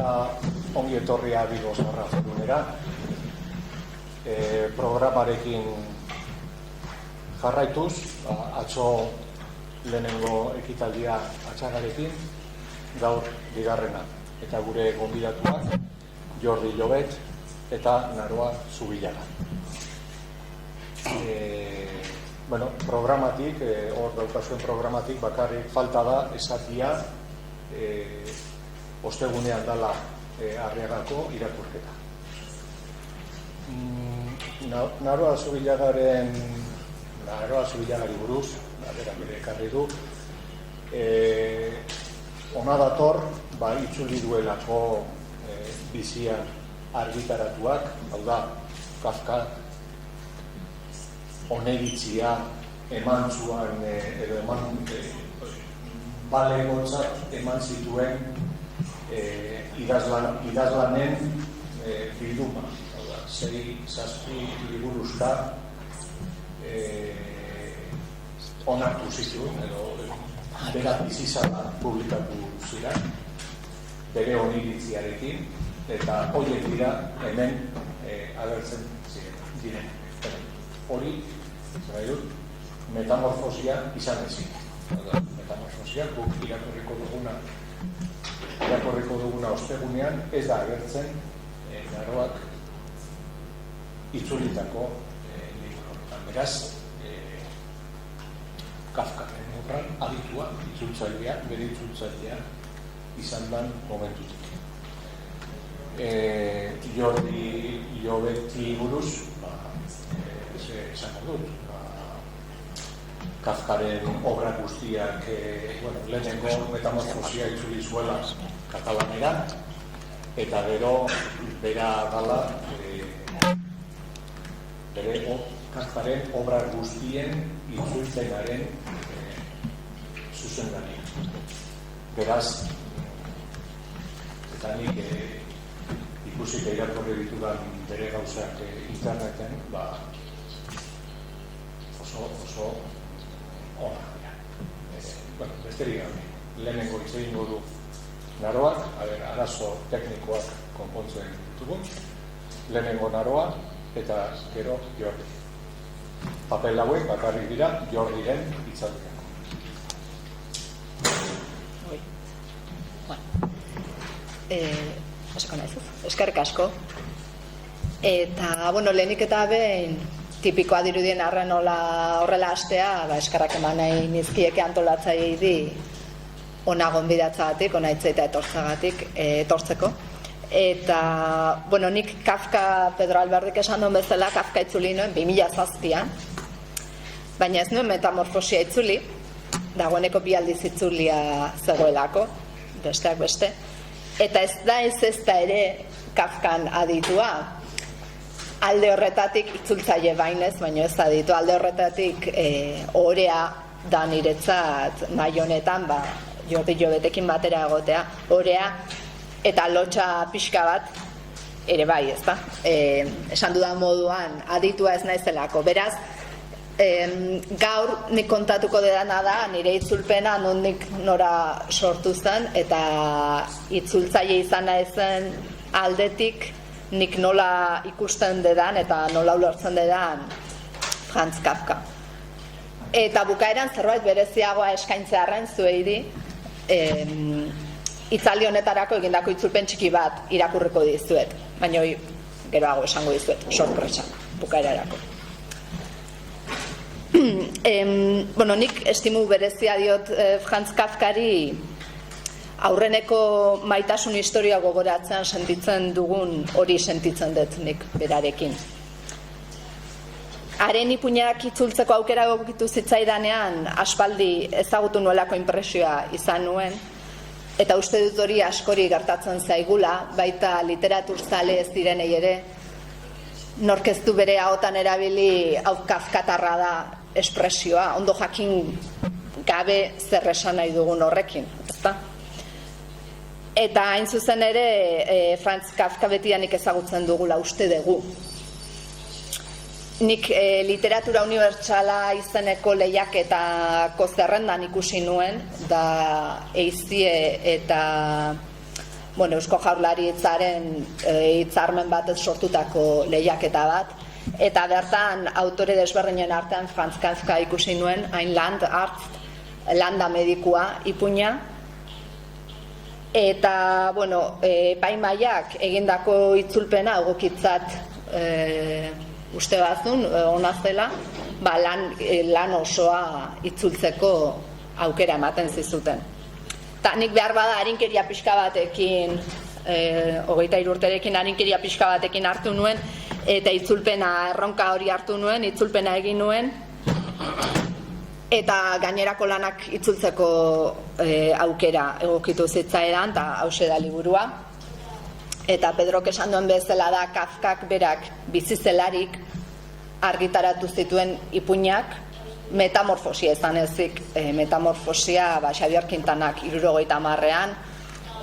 eta ongi etorria Bilbo Zaharra Forunera. Programarekin jarraituz, atzo lehenengo ekitaldia atxagarekin, gaur bigarrena. Eta gure gonbidatuak Jordi Llobet eta Naroa Zubillaga. Programatik, hor daukazuen programatik, bakarrik falta da esatia ostegunean dala Arriagako irakurketa. Naroa Zubillagari buruz, berak ere ekarri du, ona dator, itzuli duelako bizia argitaratuak, hau da, Kafka oneritzia eman zuan, edo balegotzat eman zituen idazlanen bilduma. 6-7 liburuzka onartu zituen, edo berak bizizala publikatu ziren, bere oniritziarekin, eta horiek dira hemen agertzen ziren. Hori, metamorfosia izan ezin. Metamorfosia guk irakurriko duguna ostegunean ez da agertzen Naroak itzulitako liburu. Beraz, Kafkaren horran aditua itzultzailea, bere itzultzailea izan dan momentutik. Jordi Llobeti buruz, esan dut, Kafkaren obra guztiak lehenengo metamorfosia itzuli zuela katalanera, eta gero bera dala bere Kafkaren obra guztien itzultzenaren zuzendaria. Beraz, eta nik ikusik irakurri ditudan bere gauzak interneten, oso ona dira. Besterik gabe, lehenengo hitz egingo du Naroak, arazo teknikoak konpontzen ditugu, lehenengo Naroa eta gero Jordi. Papel hauek bakarrik dira Jordiren hitzaldiak. Eskerrik asko. Eta, lehenik eta behin tipikoa dirudien arren horrela hastea, eskerrak eman nahi nizkieke antolatzailei di ona gonbidatzagatik, ona itzaita etortzeko. Eta, nik Kafka, Pedro Alberdik esan duen bezala, Kafka itzuli nuen 2007an, baina ez nuen metamorfosia itzuli, dagoeneko 2 aldiz itzulia zegoelako, besteak beste, eta ez da ere Kafkan aditua, alde horretatik itzultzaile bainez, baina ez aditu, alde horretatik orea da niretzat nahi honetan, Jordi Llobetekin batera egotea, orea eta lotxa pixka bat ere bai, ez da? Esan dudan moduan aditua ez naizelako. Beraz, gaur nik kontatuko dedana da nire itzulpena nondik nora sortu zen eta itzultzaile izan naizen aldetik nik nola ikusten dedan eta nola ulertzen dedan Franz Kafka. Eta bukaeran zerbait bereziagoa eskaintzearren zuei di, itzaldi honetarako egindako itzulpen txiki bat irakurriko dizuet, baina geroago esango dizuet, sorpresa, bukaerarako. Nik estimu berezia diot Franz Kafkari aurreneko maitasun historia gogoratzen sentitzen dugun hori sentitzen dut nik berarekin. Haren ipuinak itzultzeko aukera egokitu zitzaidanean aspaldi ezagutu nuelako inpresioa izan nuen, eta uste dut hori askori gertatzen zaigula, baita literaturzale ez direnei ere, nork ez du bere ahotan erabili hau kafkatarra da espresioa, ondo jakin gabe zer esan nahi dugun horrekin, ezta? Eta hain zuzen ere, Franz Kafka betidanik ezagutzen dugula uste dugu. Nik literatura unibertsala izeneko lehiaketako zerrendan ikusi nuen, da Eizie eta Eusko Jaurlaritzaren hitzarmen batez sortutako lehiaketa bat, eta bertan autore desberdinen artean Franz Kafka ikusi nuen, hain landa medikua ipuina, eta epaimahaiak egindako itzulpena egokitzat uste bazun, ona zela, lan osoa itzultzeko aukera ematen zizuten. Ta nik behar bada arinkeria pixka batekin, 23 urterekin arinkeria pixka batekin hartu nuen, eta itzulpena, erronka hori hartu nuen, itzulpena egin nuen, eta gainerako lanak itzultzeko aukera egokitu zitzaidan, eta hause da liburua. Eta Pedrok esan duen bezala da, Kafkak berak bizizelarik argitaratu zituen ipuinak, metamorfosia izan ezik, metamorfosia Xabier Quintanak 70ean,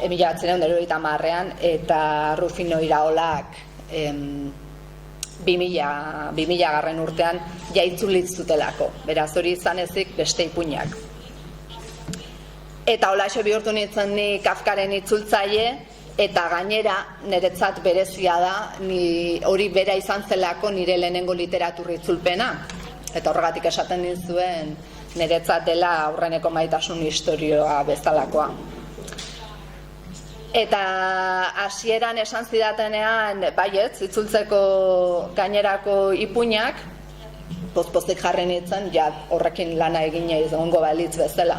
1970ean, eta Rufino Iraolak 2000 urtean jaitzulitzutelako, beraz hori izan ezik beste ipuinak. Eta holaxe bihurtu nintzen ni Kafkaren itzultzaile, eta gainera niretzat berezia da, hori bera izan zelako nire lehenengo literaturri itzulpena, eta horregatik esaten nizuen niretzat dela aurreneko maitasun historioa bezalakoa. Eta hasieran esan zidatenean, baietz, itzultzeko gainerako ipuinak, pozpozik jarri nintzen, horrekin lana egina izango balitz bezala.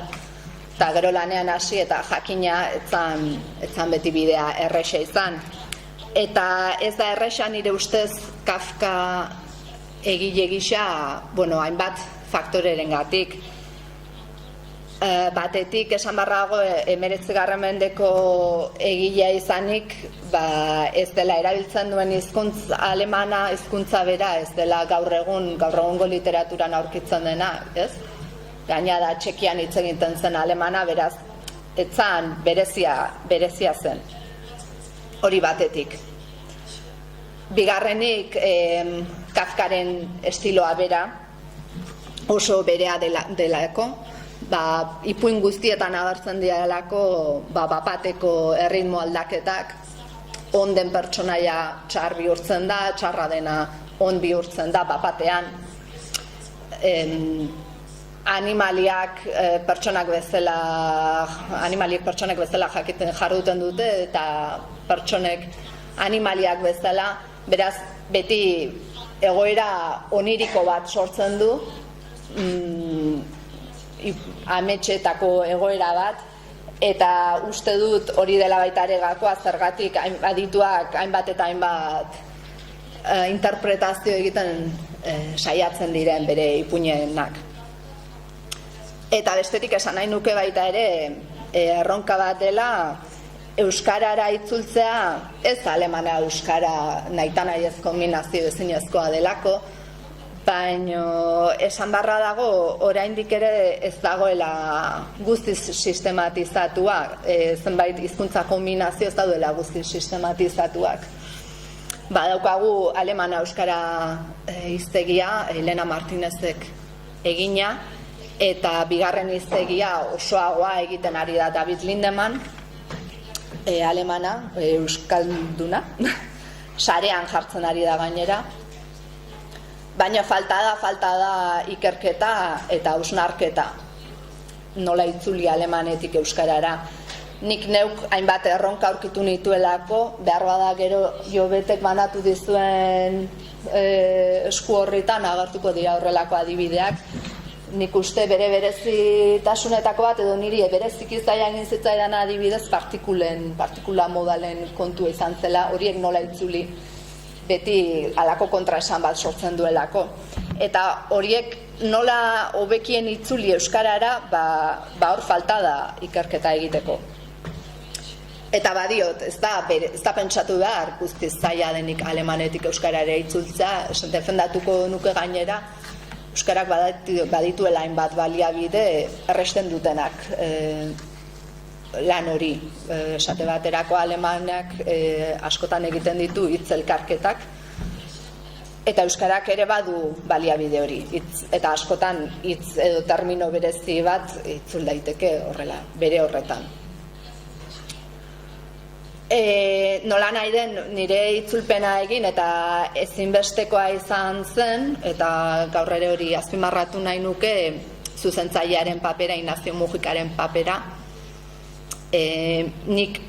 Eta gero lanean hasi eta jakina etzan beti bidea erresa izan. Eta ez da erresa nire ustez Kafka egile gisa, hainbat faktorerengatik. Batetik esan barrago 19. mendeko egilea izanik, ez dela erabiltzen duen hizkuntza alemana, hizkuntza bera, ez dela gaur egungo literaturan aurkitzen dena, ez? Gaina da Txekian hitz egiten zen alemana, beraz, etzan berezia zen. Hori batetik. Bigarrenik, Kafkaren estiloa bera, oso berea delako, ipuin guztietan agertzen direlako bapateko erritmo aldaketak, on den pertsonaia txar bihurtzen da, txarra dena on bihurtzen da bapatean, animaliak pertsonak bezala jakiten jarduten dute, eta pertsonek animaliak bezala, beraz beti egoera oniriko bat sortzen du, ametxetako egoera bat, eta uste dut hori dela baita ere gakoa, zergatik adituak hainbat eta hainbat interpretazio egiten saiatzen diren bere ipuinenak. Eta bestetik esan nahi nuke baita ere, erronka bat dela, euskarara itzultzea, ez alemana euskara nahita nahi ez kombinazio ezinezkoa delako, baina esan barra dago, oraindik ere ez dagoela guztiz sistematizatua, zenbait hizkuntza kombinazio ez daudela guztiz sistematizatuak. Badaukagu alemana euskara hiztegia, Elena Martinezek egina, eta bigarren hiztegia osoagoa egiten ari da David Lindemann, alemana, euskalduna, sarean jartzen ari da gainera, baina falta da ikerketa eta hausnarketa, nola itzuli alemanetik euskarara. Nik neuk hainbat erronka aurkitu nituelako, behar bada gero Jobetek banatu dizuen esku horritan agertuko dira horrelako adibideak. Nik uste bere berezitasunetako bat, edo niri bereziki zaila egin zitzaidan adibidez partikula modalen kontua izan zela, horiek nola itzuli, beti halako kontraesan bat sortzen duelako. Eta horiek nola hobekien itzuli euskarara, hor falta da ikerketa egiteko. Eta badiot, ez da pentsatu behar guztiz zaila denik alemanetik euskarara itzultzea, defendatuko nuke gainera, euskarak badituela hainbat baliabide erresten dutenak lan hori. Esate baterako alemanak askotan egiten ditu hitz elkarketak, eta euskarak ere badu baliabide hori. Eta askotan hitz edo termino berezi bat itzul daiteke horrela, bere horretan. Nola nahi den nire itzulpena egin eta ezinbestekoa izan zen, eta gaur ere hori azpimarratu nahi nuke zuzentzailearen papera, Inazio Mujikaren papera. Nik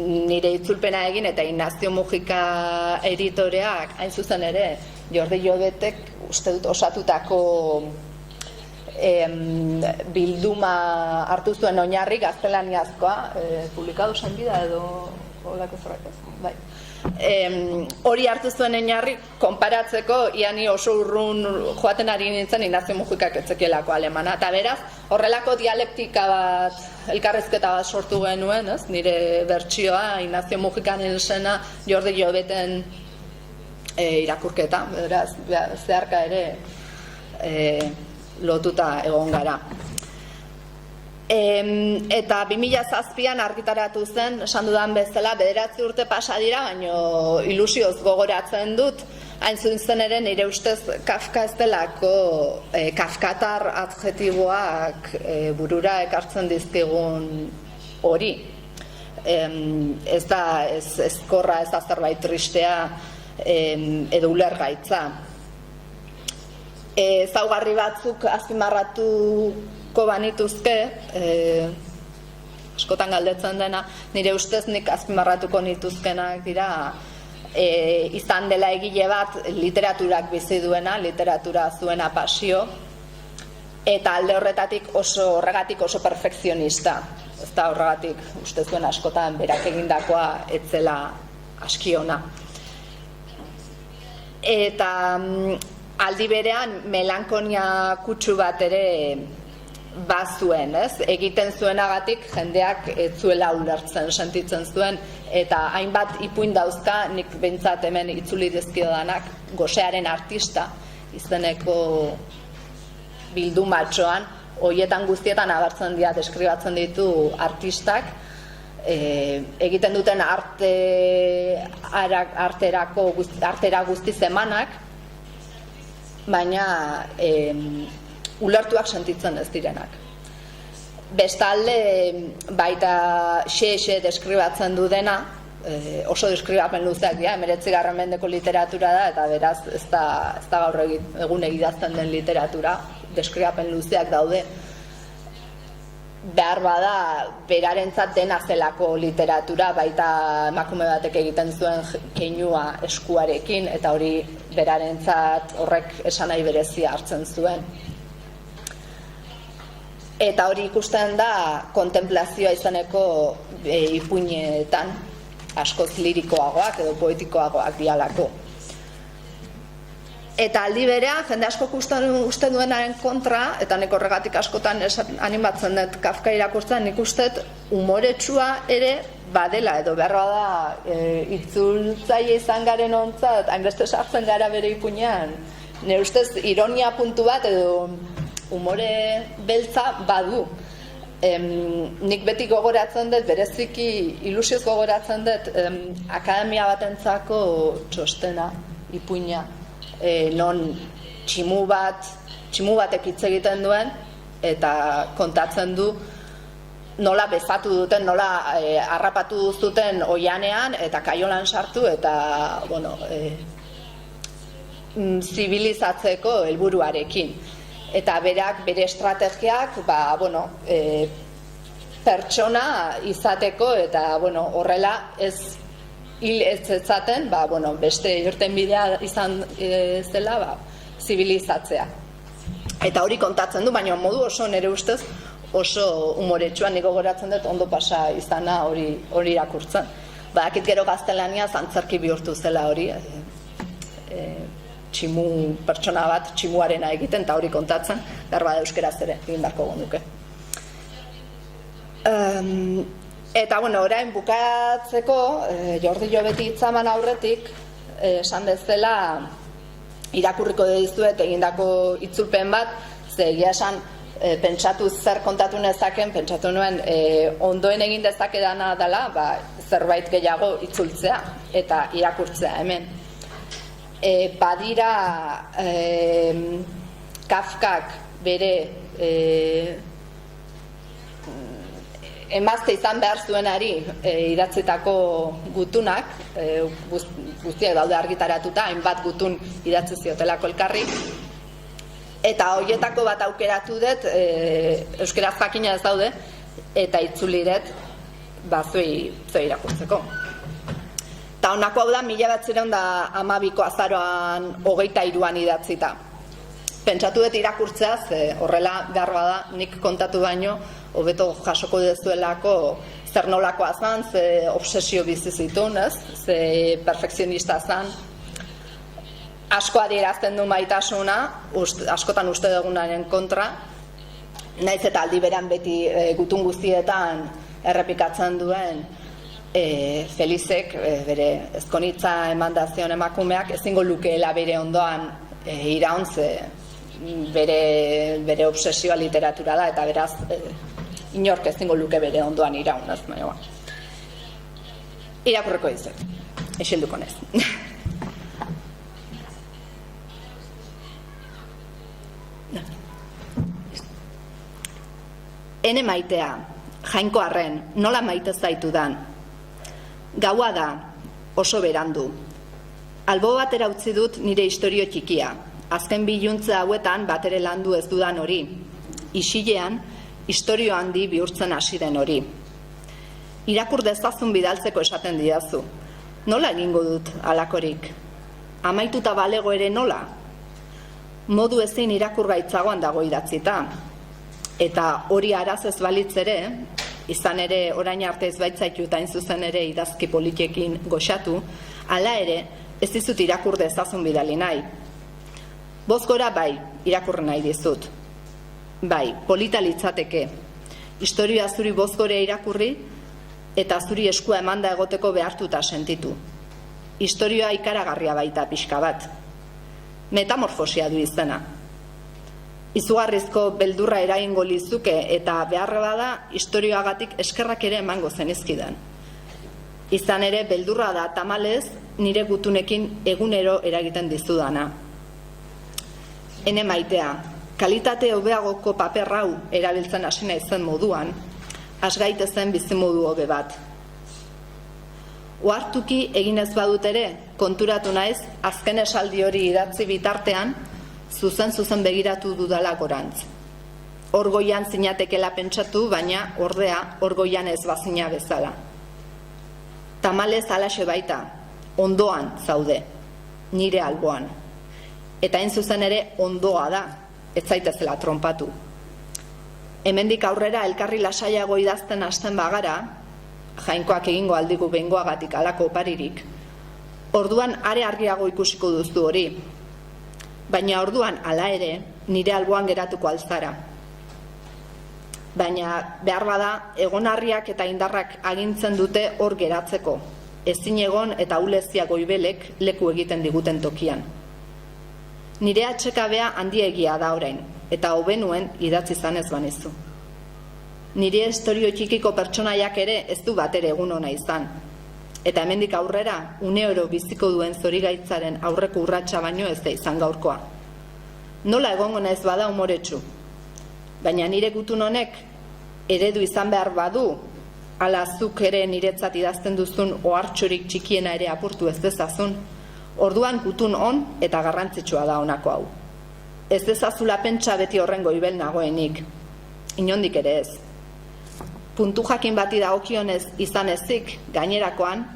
nire itzulpena egin eta Inazio Mujika editoreak hain zuzen ere Jordi Llobetek uste dut osatutako bilduma hartu zuen oinarri gaztelaniazkoa, publikatu zen bida edo holako zerbait ez, bai. Hori hartu zuen oinarri konparatzeko iani oso urrun joaten ari nintzen Inazio Mujikak etzekielako alemana, eta beraz horrelako dialektika bat, elkarrizketa bat sortu genuen, ez? Nire bertsioa Inazio Mujikanen esena Jordi Llobeten irakurketa, beraz zeharka ere lotuta egon gara. Eta 2007an argitaratu zen, esan dudan bezala, 9 urte pasa dira, baino ilusioz gogoratzen dut, hain zuzen ere nire ustez Kafka ez delako kafkatar adjetiboak burura ekartzen dizkigun hori. Ez da ezkorra, ez da zerbait tristea edo ulergaitza. Ezaugarri batzuk azpimarratuko banituzke, askotan galdetzen dena, nire ustez nik azpimarratuko nituzkenak dira izan dela egile bat literaturak bizi duena, literatura zuena pasio, eta alde horregatik oso perfekzionista. Ez da horregatik uste zuen askotan berak egindakoa etzela askiona. Eta aldi berean melankonia kutsu bat ere bazuen, ez? Egiten zuenagatik jendeak ez zuela ulertzen sentitzen zuen, eta hainbat ipuin dauzka, nik behintzat hemen itzuli dizkiodanak, Gosearen artista izeneko bildumatxoan, horietan guztietan agertzen dira, deskribatzen ditu artistak, egiten duten artera guztiz emanak, baina ulertuak sentitzen ez direnak. Bestalde, baita xe deskribatzen du dena, oso deskribapen luzeak dira, 19. mendeko literatura da, eta beraz ez da gaur egun egidazten den literatura, deskribapen luzeak daude. Behar bada, berarentzat dena zelako literatura, baita emakume batek egiten zuen keinua eskuarekin, eta hori berarentzat horrek esan nahi berezia hartzen zuen. Eta hori ikusten da kontemplazioa izeneko ipuinetan, askoz lirikoagoak edo poetikoagoak dialako. Eta aldi berean, jende asko uste duenaren kontra, eta nik horregatik askotan animatzen dut Kafka irakurtzen, nik uste umoretsua ere badela, edo beharra da itzultzaile izan garen ontzat, hainbeste sartzen gara bere ipuinean, nire ustez ironia puntu bat edo umore beltza badu. Nik beti gogoratzen dut, bereziki ilusioz gogoratzen dut, akademia batentzako txostena, ipuina, non tximu batek hitz egiten duen, eta kontatzen du nola bezatu duten, nola harrapatu zuten oianean, eta kaiolan sartu, eta, bueno, zibilizatzeko helburuarekin. Eta berak, bere estrategiak, pertsona izateko, eta, horrela ez hil ez etzaten, beste irten bidea izan zela, zibilizatzea. Eta hori kontatzen du, baina modu oso nire ustez, oso umoretsuan niko goratzen dut ondo pasa izana hori irakurtzen. Badakit gero gaztelania antzerki bihurtu zela hori, tximu pertsona bat tximuarena egiten, eta hori kontatzen, behar bada euskeraz ere, egin beharko gonduke. Eta, orain bukatzeko, Jordi Llobeti hitzaman aurretik, esan bezala, irakurriko dizuet egindako itzulpen bat, ze egia esan, pentsatu zer kontatu nezaken, pentsatu nuen ondoen egin dezakedana dela, zerbait gehiago itzultzea eta irakurtzea hemen. Badira Kafkak bere emazte izan behar zuenari idatzitako gutunak, guztiak daude argitaratuta, hainbat gutun idatzi ziotelako elkarri, eta horietako bat aukeratu dut, euskeraz jakina ez daude, eta itzuliret, zuei irakurtzeko. Eta honako hau da, 1912ko azaroan 23an idatzita. Pentsatu dut irakurtzeaz, horrela behar bada, nik kontatu baino, hobeto jasoko dezuelako zer nolakoa zan, ze obsesio bizi zituen, ze perfekzionista zan, asko adierazten du maitasuna, askotan uste dugunaren kontra, naiz eta aldi beran beti gutun guztietan errepikatzen duen Felizek, bere ezkonitza emandazion emakumeak, ezingo lukeela bere ondoan irauntz, bere obsesioa literatura da, eta beraz, inork ezingo luke bere ondoan iraun, ez baina. Irakurreko dizuet, isilduko nez. Ene maitea, jainko arren, nola maite zaitudan. Gaua da, oso berandu. Albo batera utzi dut nire istorio txikia. Azken biluntze hauetan batere landu ez dudan hori. Isilean, istorio handi bihurtzen hasi den hori. Irakur dezazun bidaltzeko esaten didazu. Nola egingo dut halakorik? Amaituta balego ere nola? Modu ezin irakurgaitzagoan dago idatzita. Eta hori araz ez balitz ere, izan ere orain arte ez baitzaitu eta zuzen ere idazki politiekin goxatu, hala ere ez dizut irakur dezazun bidali nahi. Bozgora bai, irakurri nahi dizut. Bai, polita litzateke. Historia zuri bozgore irakurri eta zuri eskua emanda egoteko behartuta sentitu. Historia ikaragarria baita pixka bat. Metamorfosia du izena. Izugarrizko beldurra eragingo lizuke eta beharra bada historioagatik eskerrak ere emango zenizkidan. Izan ere beldurra da tamalez nire gutunekin egunero eragiten dizudana. Ene maitea, kalitate hobeagoko paper hau erabiltzen hasi naizen moduan, hasgaitezen bizimodu hobe bat. Ohartuki egin ez badut ere, konturatu naiz azken esaldi hori idatzi bitartean, zuzen begiratu dudala gorantz. Orgoian zinatekela pentsatu, baina ordea orgoian ez bazina bezala. Tamalez alaxe baita, ondoan zaude, nire alboan. Eta hain zuzen ere ondoa da, ez zaitezela tronpatu. Hemendik aurrera elkarri lasaiago idazten hasten bagara, jainkoak egingo aldigu behingoagatik alako oparirik, orduan are argiago ikusiko duzu hori. Baina orduan hala ere, nire alboan geratuko alzara. Baina behar bada, egonarriak eta indarrak agintzen dute hor geratzeko, ezin egon eta ulezia goibelek leku egiten diguten tokian. Nire atxekabea handiegia da orain, eta hobenuen idatzi zanez banizu. Nire historio txikiko pertsonaiak ere ez du batere egun ona izan. Eta hemendik aurrera, uneoro biziko duen zorigaitzaren aurreko urratsa baino ez da izan gaurkoa. Nola egongo naiz bada umoretsu. Baina nire gutun honek eredu izan behar badu, ala zuk ere niretzat idazten duzun ohartxorik txikiena ere apurtu ez dezazun, orduan gutun on eta garrantzitsua da honako hau. Ez dezazula pentsa beti horren goibel nagoenik. Inondik ere ez. Puntu jakin bati dagokionez izan ezik, gainerakoan,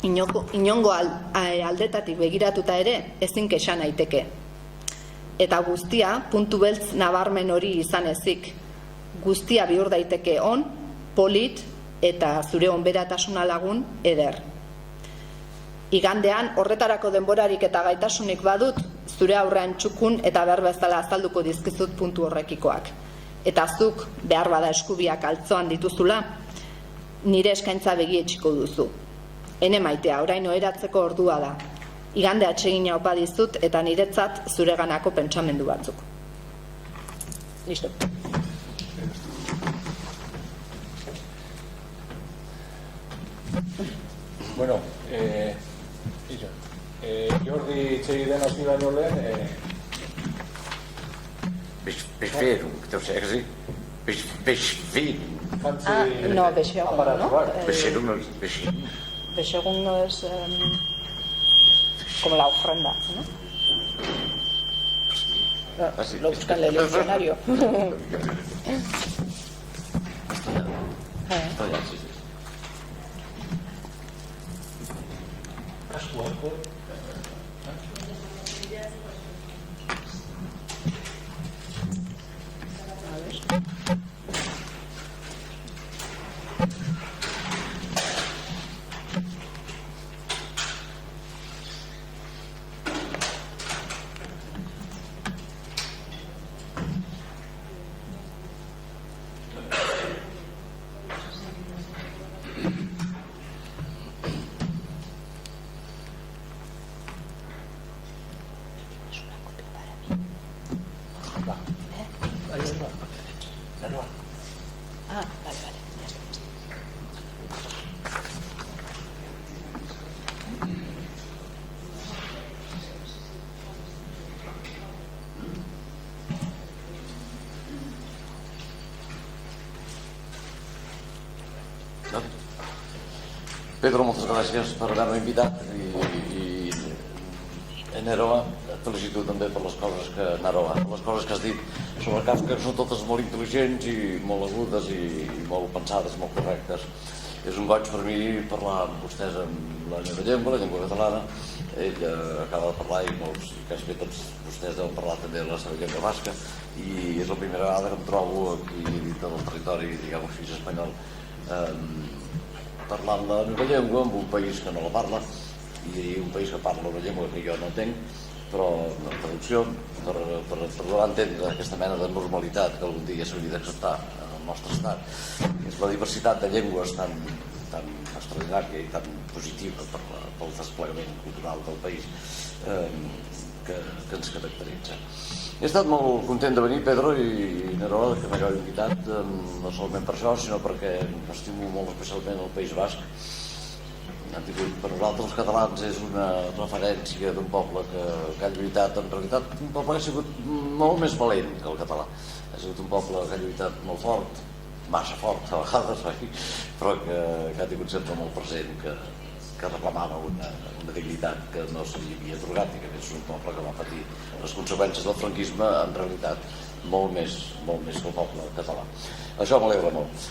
inongo aldetatik begiratuta ere ezin kexa naiteke. Eta guztia, puntu beltz nabarmen hori izan ezik. Guztia bihur daiteke on, polit eta zure onberatasuna lagun eder. Igandean, horretarako denborarik eta gaitasunik badut, zure aurrean txukun eta berbezala azalduko dizkizut puntu horrekikoak. Eta zuk, behar bada eskubiak altzoan dituzula, nire eskaintza begietxiko duzu. Ene maitea, orain oheratzeko ordua da. Igande atsegina opa dizut eta niretzat zureganako pentsamendu batzuk. Listo. Bueno, Jordi itxegiten hasi baino lehen, Beschwerung, das ist Beschwerung. no, Bexegun, ¿no? Bexegun no es como la ofrenda, ¿no? Lo busca en el diccionario. Ah, vale, vale. Ya está. Pedro, moltes gràcies per haver-me invitat i Neroa, et felicito també per les coses que Neroa, les coses que has dit sobre Kafka, que són totes molt intel·ligents i molt agudes i molt pensades, molt correctes. És un goig per mi parlar amb vostès en la meva llengua, la llengua catalana. Ell acaba de parlar i molts, quasi tots vostès deuen parlar també la seva llengua basca, i és la primera vegada que em trobo aquí dintre del territori, diguem-ho així, espanyol, parlant la meva llengua en un país que no la parla, i un país que parla una llengua que jo no entenc, però la traducció per donar a entendre aquesta mena de normalitat que algun dia s'hauria d'acceptar en el nostre estat. És la diversitat de llengües tan extraordinària i tan positiva pel desplegament cultural del país que ens caracteritza. He estat molt content de venir, Pedro i Neroa, que m'hagueu invitat, no solament per això, sinó perquè m'estimo molt especialment el País Basc. Per nosaltres els catalans és una referència d'un poble que ha lluitat, en realitat un poble que ha sigut molt més valent que el català. Ha sigut un poble que ha lluitat molt fort, massa fort a vegades, però que ha tingut sempre molt present, que reclamava una dignitat que no se li havia atorgat, i que és un poble que va patir les conseqüències del franquisme en realitat molt més que el poble català. Això m'alegra molt.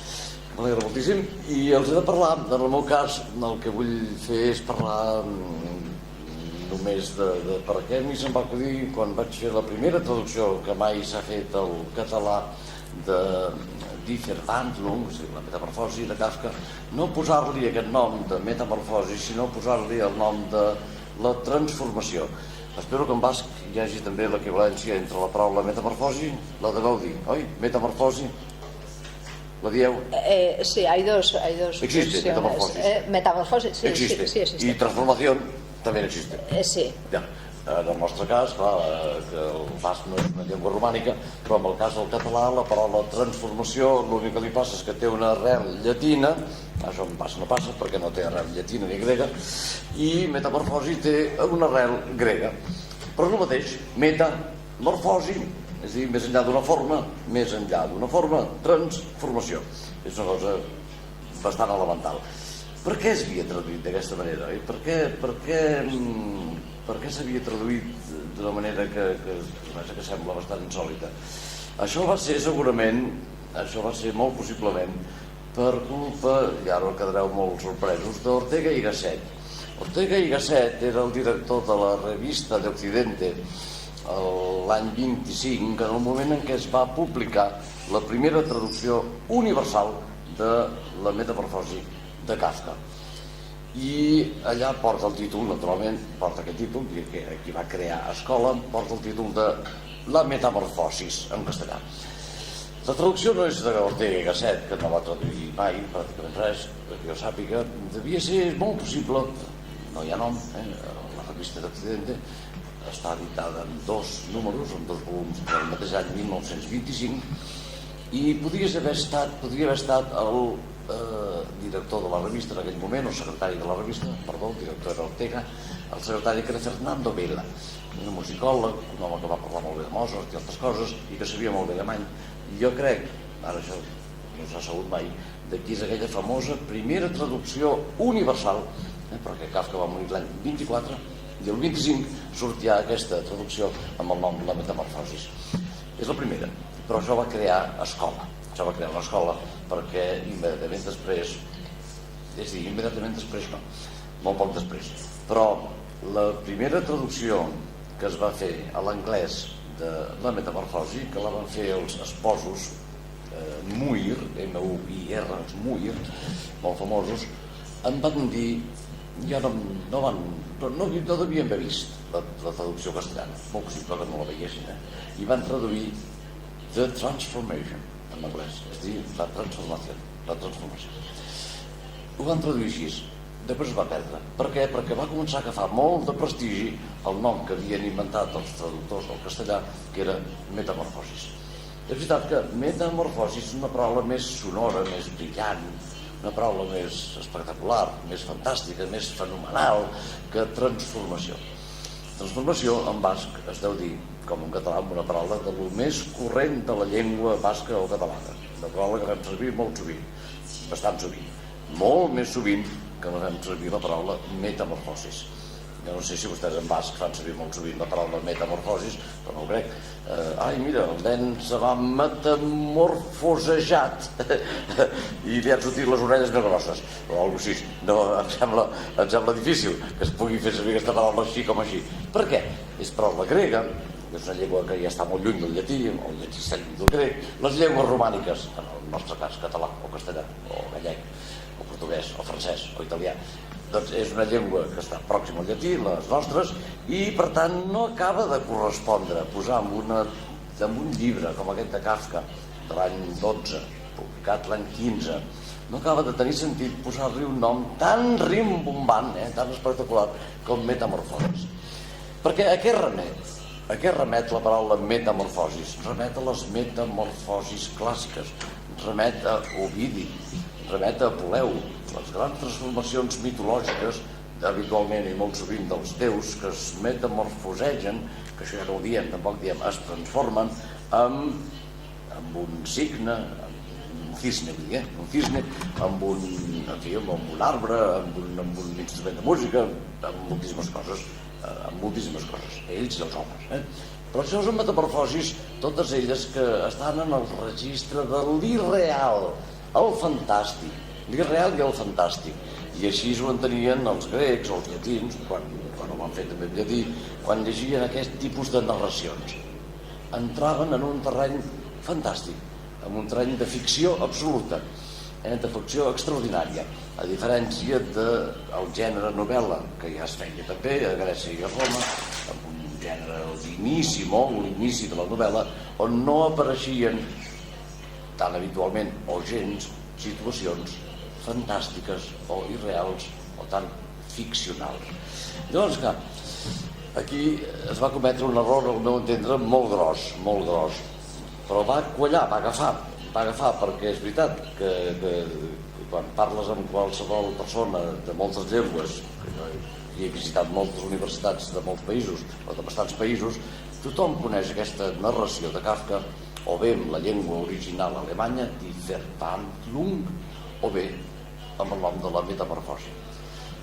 M'alegra moltíssim, i els he de parlar, en el meu cas, el que vull fer és parlar només de per què a mi se'm va acudir quan vaig fer la primera traducció que mai s'ha fet al català de Die Verwandlung, o sigui, la metamorfosi de Kafka, no posar-li aquest nom de metamorfosi, sinó posar-li el nom de la transformació. Espero que en basc hi hagi també l'equivalència entre la paraula metamorfosi, la de Gaudí, oi? Metamorfosi. ¿Lo dieu? Sí, hay dos existe, versiones. Metamorfosis, sí, existe. Sí existe. Y transformación también existe. Sí. Ja. En el nostre cas, clar, que el basc no és una llengua romànica, però en el cas del català la paraula transformació l'únic que li passa és que té una arrel llatina, això en basc no passa perquè no té arrel llatina ni grega, i metamorfosi té una arrel grega. Però el mateix, metamorfosi, és a dir, més enllà d'una forma, transformació. És una cosa bastant elemental. Per què es havia traduït d'aquesta manera? Per què s'havia traduït d'una manera que sembla bastant insòlita? Això va ser segurament, molt possiblement, per culpa, i ara quedareu molt sorpresos, d'Ortega y Gasset. Ortega y Gasset era el director de la revista de Occidente l'any 25, en el moment en què es va publicar la primera traducció universal de la metamorfosi de Kafka. I allà porta el títol, naturalment, porta aquest títol, qui va crear escola, porta el títol de La metamorfosis, en castellà. La traducció no és d'Ortega y Gasset, que no va traduir mai, pràcticament res, que jo sàpiga. Devia ser molt possible, no hi ha nom, la revista d'Occidente està editada en 2 números, en 2 volums del mateix any 1925, i podria haver estat el director de la revista en aquell moment, el secretari de la revista, perdó, el director era Ortega, el secretari que era Fernando Vela, un musicòleg, un home que va parlar molt bé de Mozart i altres coses, i que sabia molt bé alemany. I jo crec, ara això no s'ha sabut mai de qui és aquella famosa primera traducció universal, perquè Kafka va morir l'any 24 i el 25 sortia aquesta traducció amb el nom La Metamorfosis. És la primera, però això va crear escola. Això va crear una escola perquè immediatament després, és a dir, immediatament després no, molt poc després, però la primera traducció que es va fer a l'anglès de La Metamorfosi, que la van fer els esposos Muir, M-U-I-R, els Muir, molt famosos, em van dir, ja no devien haver vist la traducció castellana, molt possible que no la veiessin, i van traduir The Transformation en anglès, és a dir, la transformació. Ho van traduir així, després es va perdre. Per què? Perquè va començar a agafar molt de prestigi el nom que havien inventat els traductors al castellà, que era metamorfosis. És veritat que metamorfosis és una paraula més sonora, més brillant, una paraula més espectacular, més fantàstica, més fenomenal que transformació. Transformació en basc es deu dir, com en català, amb una paraula de lo més corrent de la llengua basca o catalana. Una paraula que vam servir molt sovint, bastant sovint, molt més sovint que no vam servir la paraula metamorfosis. Jo no sé si vostès en basc fan servir molt sovint la paraula metamorfosis, però no ho crec. Ai, mira, el nen se va metamorfosejat i li han sortit les orelles més grosses, o alguna cosa així. No, em sembla difícil que es pugui fer servir aquesta paraula així com així. Per què? És paraula grega, és una llengua que ja està molt lluny del llatí, el llatí està lluny del grec. Les llengües romàniques, en el nostre cas català o castellà o gallec o portuguès o francès o italià, doncs és una llengua que està pròxima al llatí, les nostres, i per tant no acaba de correspondre posar en un llibre com aquest de Kafka de l'any 12, publicat l'any 15, no acaba de tenir sentit posar-li un nom tan rimbombant, tan espectacular com metamorfosis. Perquè a què remet? A què remet la paraula metamorfosis? Remet a les metamorfosis clàssiques, remet a Ovidi, remet a Apoleu, les grans transformacions mitològiques habitualment i molt sovint dels déus que es metamorfosegen, que això ja no ho diem, tampoc diem es transformen amb un cigne, un cisne, amb un arbre, amb un instrument de música, amb moltíssimes coses, ells i els homes. Però això són metamorfosis, totes elles que estan en el registre de l'irreal, el fantàstic, l'irreal i el fantàstic. I així ho entenien els grecs, els llatins, quan ho van fer també en llatí, quan llegien aquest tipus de narracions. Entraven en un terreny fantàstic, en un terreny de ficció absoluta, de ficció extraordinària, a diferència del gènere novel·la, que ja es feia també a Grècia i a Roma, amb un gènere d'inici, molt l'inici de la novel·la, on no apareixien tan habitualment o gens situacions fantàstiques o irreals o tan ficcionals. Llavors, clar, aquí es va cometre un error, al meu entendre, molt gros, però va quallar, va agafar, perquè és veritat que quan parles amb qualsevol persona de moltes llengües, que jo he visitat moltes universitats de molts països, o de bastants països, tothom coneix aquesta narració de Kafka, o bé amb la llengua original alemanya, Die Verwandlung, o bé amb el nom de La Metamorfosi.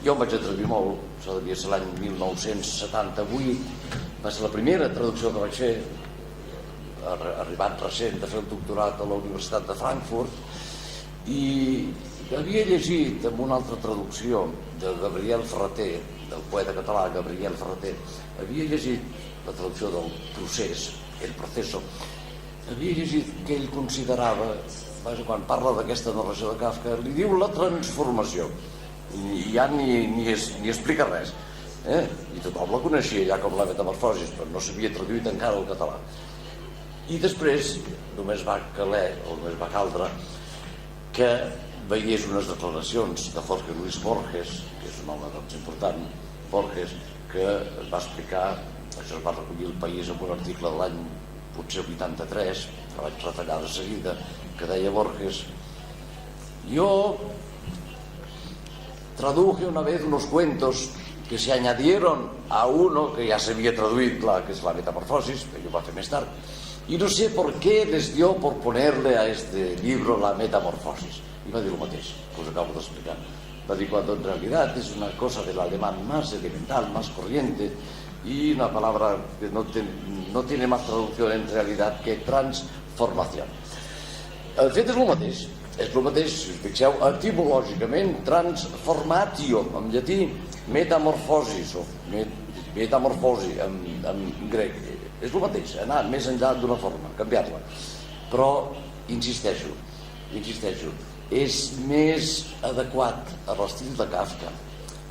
Jo em vaig atrevir molt, això devia ser l'any 1978, va ser la primera traducció que vaig fer, arribat recent de fer el doctorat a la Universitat de Frankfurt, i havia llegit en una altra traducció de Gabriel Ferrater, del poeta català Gabriel Ferrater, havia llegit la traducció del Procés, El Proceso, havia llegit que ell considerava, quan parla d'aquesta narració de Kafka, li diu la transformació, i ja ni explica res, i tothom la coneixia ja com La Metamorfosis, però no s'havia traduït encara al català. I després només va caldre que veiés unes declaracions de Jorge Luis Borges, que és un home important, Borges, que es va explicar, això es va recollir El País en un article de l'any potser 83, que vaig retallar de seguida, que deia Borges: yo traduje una vez unos cuentos que se añadieron a uno que ya se había traduït, clar, que és La Metamorfosis, que jo va fer més tard, y no sé por qué les dio por ponerle a este libro la metamorfosis. Y va a decir lo mateix, que us acabo de explicar. Va a decir cuando en realidad es una cosa del alemán más elemental, más corriente, y una palabra que no tiene más traducción en realidad que transformación. El fet és el mateix, si us fixeu, etimològicament, transformatio, en llatí, metamorfosis, o metamorfosi, en grec. És el mateix, anar més enllà d'una forma, canviar-la. Però, insisteixo, és més adequat a l'estil de Kafka,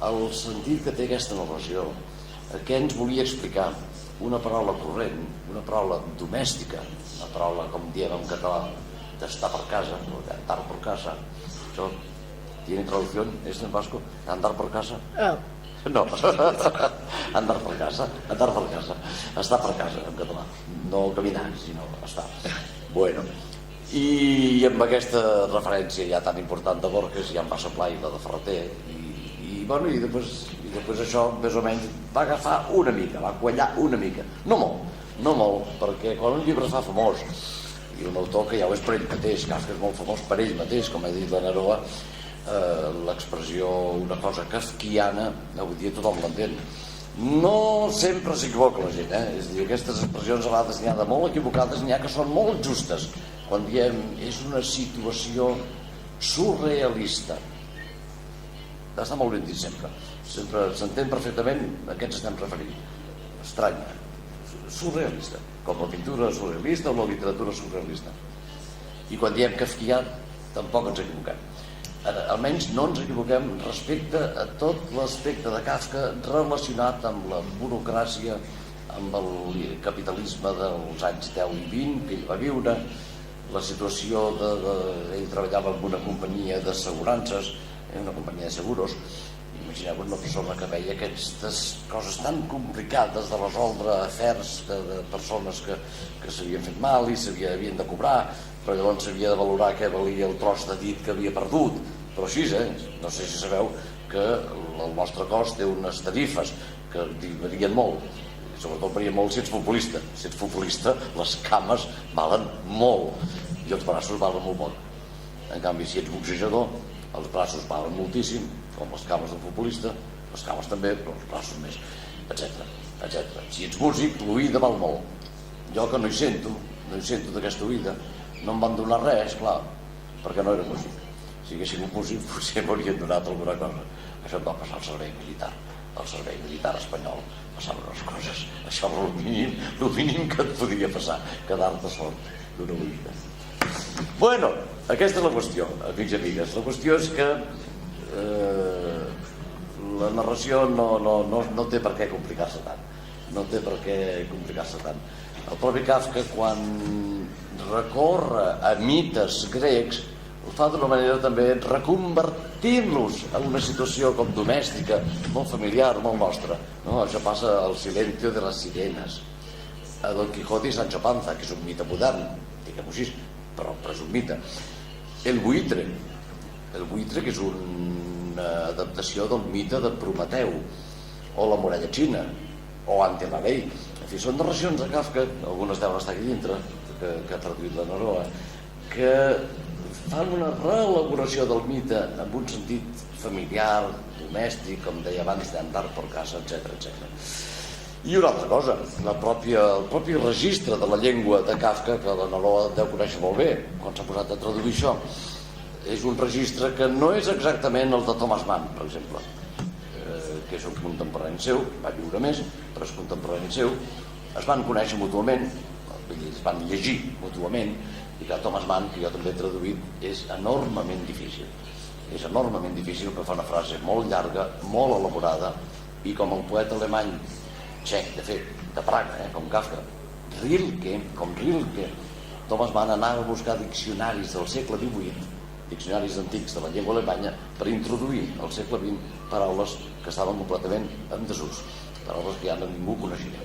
el sentit que té aquesta narració, que ens volia explicar una paraula corrent, una paraula domèstica, una paraula, com diem en català, d'estar per casa, o d'andar per casa. Això tiene traducción, en vasco, andar por casa. No, andar per casa, estar per casa en català, no caminar, sinó estar. Bueno, i amb aquesta referència ja tan important de Borges ja em va semblar i la de Ferreter i després això més o menys va agafar una mica, va quallar una mica, no molt, perquè quan un llibre es fa famós i un autor que ja ho és per ell mateix, Kafka és molt famós per ell mateix, com ha dit la Naroa, l'expressió una cosa kafkiana avui dia tothom l'entén. No sempre s'equivoca la gent, és a dir, aquestes expressions a vegades n'hi ha de molt equivocades, n'hi ha que són molt justes quan diem és una situació surrealista. Està molt ben dit sempre s'entén perfectament a què ens estem referint. Estranya, surrealista, com la pintura surrealista o la literatura surrealista. I quan diem kafkià tampoc ens equivoquem. Almenys no ens equivoquem respecte a tot l'aspecte de Kafka relacionat amb la burocràcia, amb el capitalisme dels anys 10 i 20 que ell va viure, la situació ell treballava en una companyia d'assegurances, una companyia de seguros. Imagineu una persona que veia aquestes coses tan complicades de resoldre afers de persones que s'havien fet mal i havien de cobrar, però llavors s'havia de valorar què valia el tros de dit que havia perdut. Però així, no sé si sabeu que el nostre cos té unes tarifes que varien molt, sobretot varien molt si ets futbolista. Si ets futbolista, les cames valen molt i els braços valen molt poc. En canvi, si ets boxejador, els braços valen moltíssim, com les cames del futbolista, les cames també, però els braços més, etc. Si ets músic, l'oïda val molt. Jo que no hi sento d'aquesta oïda, no em van donar res, clar, perquè no era músic. Si haguéssim un músic, potser m'haurien donat alguna cosa. Això em va passar al servei militar espanyol, passaven unes coses. Això era el mínim que et podia passar, quedar-te sort d'una oïda. Bueno, aquesta és la qüestió, amics i amigues. La qüestió és que la narració no té per què complicar-se tant. El propi Kafka, quan recorre a mites grecs, ho fa d'una manera també reconvertint-los en una situació com domèstica, molt familiar, molt nostra. Això passa al Silencio de las Sirenas, a Don Quijote i Sancho Panza, que és un mite modern, diguem-ho així, però és un mite. El buitre, que és una adaptació del mite de Prometeu, o la muralla xina, o Ante la ley. En fi, són narracions de Kafka, algunes deuen estar aquí dintre, que ha traduït la Naroa, que fan una reelaboració del mite amb un sentit familiar, domèstic, com deia abans, d'andar per casa, etc. I una altra cosa, el propi registre de la llengua de Kafka, que la Naroa deu conèixer molt bé, quan s'ha posat a traduir això, és un registre que no és exactament el de Thomas Mann, per exemple, que és un contemporani seu, va viure més, però és contemporani seu, es van conèixer mútuament, es van llegir mútuament, i que Thomas Mann, que jo també he traduït, és enormement difícil. És enormement difícil, que fa una frase molt llarga, molt elaborada, i com el poeta alemany txec, de fet, de Praga, com Kafka, Rilke, Thomas Mann anava a buscar diccionaris del segle XVIII, diccionaris antics de la llengua alemanya, per introduir al segle XX paraules que estaven completament en desús, paraules que ja ningú coneixia.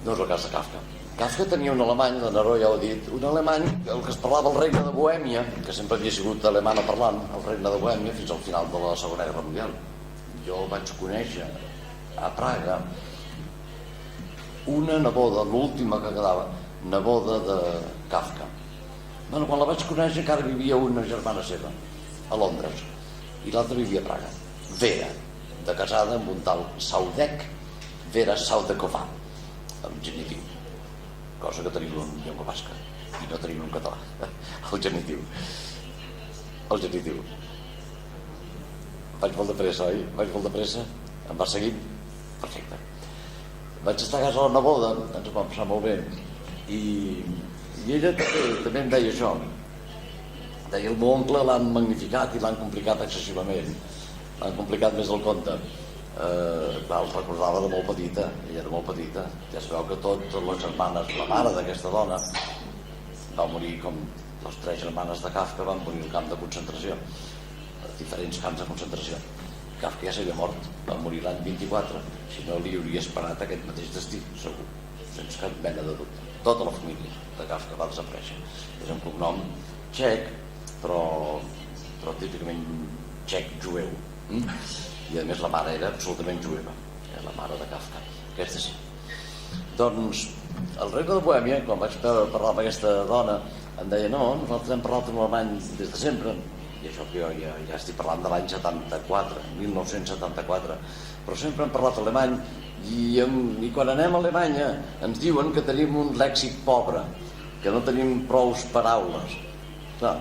No és el cas de Kafka. Kafka tenia un alemany, la Naroa ja ho ha dit, un alemany, el que es parlava del regne de Bohèmia, que sempre havia sigut alemana parlant, el regne de Bohèmia, fins al final de la Segona Guerra Mundial. Jo vaig conèixer a Praga una neboda, l'última que quedava, neboda de Kafka. Bueno, quan la vaig conèixer encara vivia una germana seva a Londres i l'altra vivia a Praga. Vera, de casada amb un tal Saudek, Vera Saudekova, amb genitiu, cosa que tenim en llengua basca i no tenim en català, el genitiu. Vaig molt de pressa, oi? Vaig molt de pressa, em va seguint, perfecte. Vaig estar a casa a la neboda, ens ho vam passar molt bé, i ella també em deia això. Deia, el meu oncle l'han magnificat i l'han complicat excessivament, l'han complicat més del compte. El recordava de molt petita, ella era molt petita, ja es veu que totes les germanes, la mare d'aquesta dona, va morir com les 3 germanes de Kafka van morir al camp de concentració, diferents camps de concentració. Kafka ja s'havia mort, va morir l'any 24, si no li hauria esperat aquest mateix destí, segur, sense cap mena de dubte. Tota la família de Kafka va desaparèixer. És un cognom txec, però típicament txec jueu. I a més la mare era absolutament jueva, la mare de Kafka, aquesta sí. Doncs el regne de Bohèmia, quan vaig parlar amb aquesta dona, em deia, no, nosaltres hem parlat en alemany des de sempre, i això que jo ja estic parlant de l'any 74, 1974, però sempre hem parlat alemany, i quan anem a Alemanya ens diuen que tenim un lèxic pobre, que no tenim prous paraules. Clar,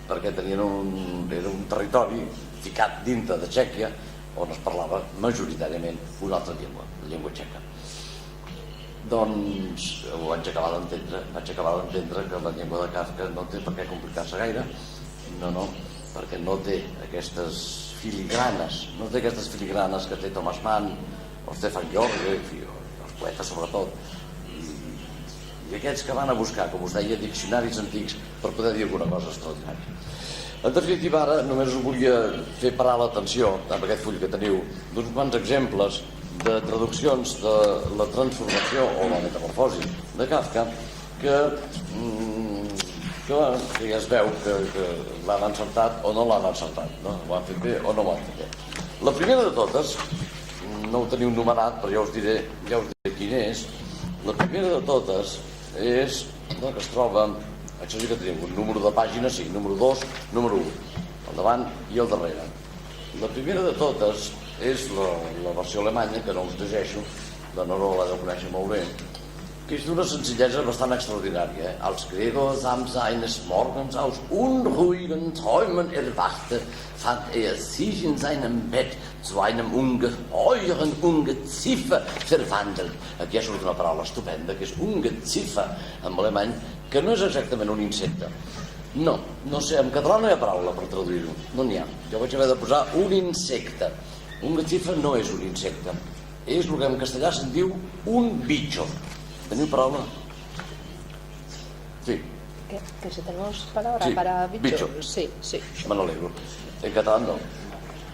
perquè era un territori ficat dintre de Txèquia on es parlava majoritàriament una altra llengua, la llengua txeca. Doncs ho vaig acabar d'entendre que la llengua de Kafka no té per què complicar-se gaire, no, perquè no té aquestes filigranes, que té Thomas Mann o Stefan Jorge, els poetes sobretot, i aquests que van a buscar, com us deia, diccionaris antics per poder dir alguna cosa extraordinària. En definitiva, ara només us volia fer parar l'atenció, amb aquest full que teniu, d'uns quants exemples de traduccions de la transformació o la metamorfosi de Kafka que ja es veu que l'han encertat o no l'han encertat, no? Ho han fet bé o no ho han fet bé. La primera de totes, no ho teniu numerat, però ja us diré quin és. La primera de totes és la que es troba, això sí que teniu un número de pàgina, sí, número 2, número 1, al davant i al darrere. La primera de totes és la versió alemanya, que no us llegeixo, la Nora l'ha de conèixer molt bé, que és d'una senzillesa bastant extraordinària. Als Gregors eines Morgens aus unruhigen Träumen erwachte, fand sich in seinem Bett zu einem ungeheuren Ungeziefer verwandelt. Aquí ha sortit una paraula estupenda, que és Ungeziefer, en alemany, que no és exactament un insecte. No sé, en català no hi ha paraula per traduir-ho, no n'hi ha. Jo vaig haver de posar un insecte. Ungeziefer no és un insecte, és el que en castellà se'n diu un bicho. ¿Teniu paraula? Sí. ¿Que si tenemos palabra sí, para bicho? Sí. Me n'alegro. En català no.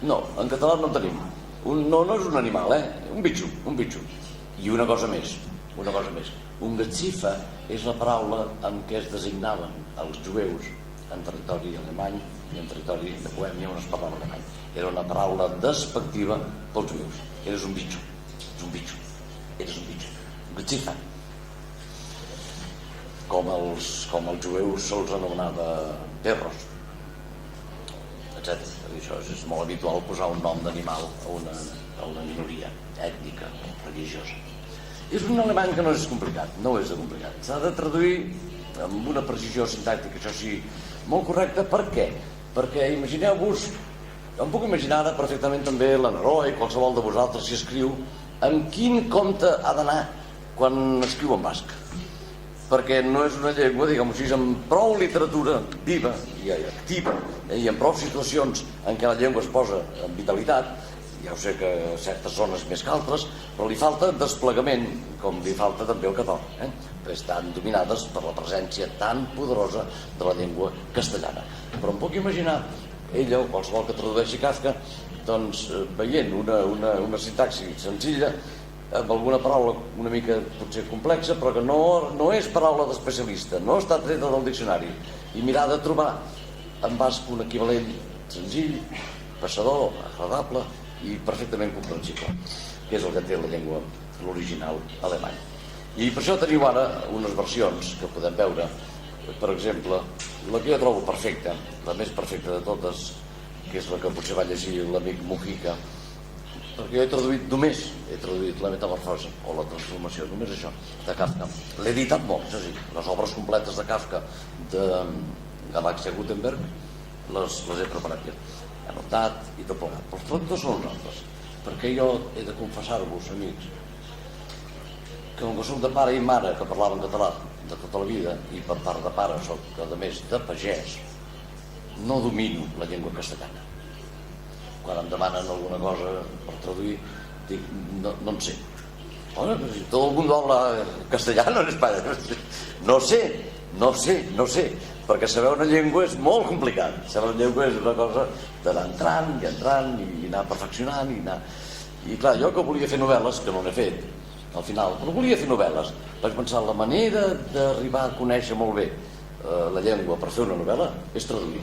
No, en català no tenim. No és un animal, un bitxo. I una cosa més. Ungeziefer és la paraula amb què es designaven els jueus en territori alemany i en territori de Bohèmia on es parlava alemany. Era una paraula despectiva pels jueus. Eres un bitxo. Ungeziefer. Com els jueus se'ls anomenava perros, etc. Això és molt habitual posar un nom d'animal a una minoria ètnica, religiosa. És un alemany que no és complicat, S'ha de traduir amb una precisió sintàctica, això sí, molt correcta. Per què? Perquè imagineu-vos, em puc imaginar ara perfectament també la Neró i qualsevol de vosaltres si escriu, amb quin compte ha d'anar quan escriu en basc. Perquè no és una llengua, diguem-ho així, amb prou literatura viva i activa i en prou situacions en què la llengua es posa en vitalitat. Ja ho sé que certes zones més que altres, però li falta desplegament, com li falta també el català, estan dominades per la presència tan poderosa de la llengua castellana. Però em puc imaginar ella o qualsevol que tradueixi Kafka doncs veient una sintaxi senzilla amb alguna paraula una mica potser complexa, però que no és paraula d'especialista, no està treta del diccionari, i mirar de trobar en basc un equivalent senzill, passador, agradable i perfectament comprensible, que és el que té la llengua, l'original alemany. I per això tenim ara unes versions que podem veure. Per exemple, la que jo trobo perfecta, la més perfecta de totes, que és la que potser va llegir l'amic Mujica, perquè jo he traduït la metamorfosi o la transformació, només això, de Kafka. L'he editat molt, això sí, les obres completes de Kafka de Galàxia Gutenberg les he preparat ja, he anotat i tot plegat. Però els traductors són els altres, perquè jo he de confessar-vos, amics, que com que soc de pare i mare que parlaven català de tota la vida, i per part de pare soc, a més, de pagès, no domino la llengua castellana. Quan em demanen alguna cosa per traduir, dic, no en sé. Bueno, si todo el mundo habla castellano en España. No sé, perquè saber una llengua és molt complicat. Saber una llengua és una cosa d'anar entrant i anar perfeccionant i clar, jo que volia fer novel·les, que no n'he fet al final, però volia fer novel·les, vaig pensar, la manera d'arribar a conèixer molt bé la llengua per fer una novel·la és traduir.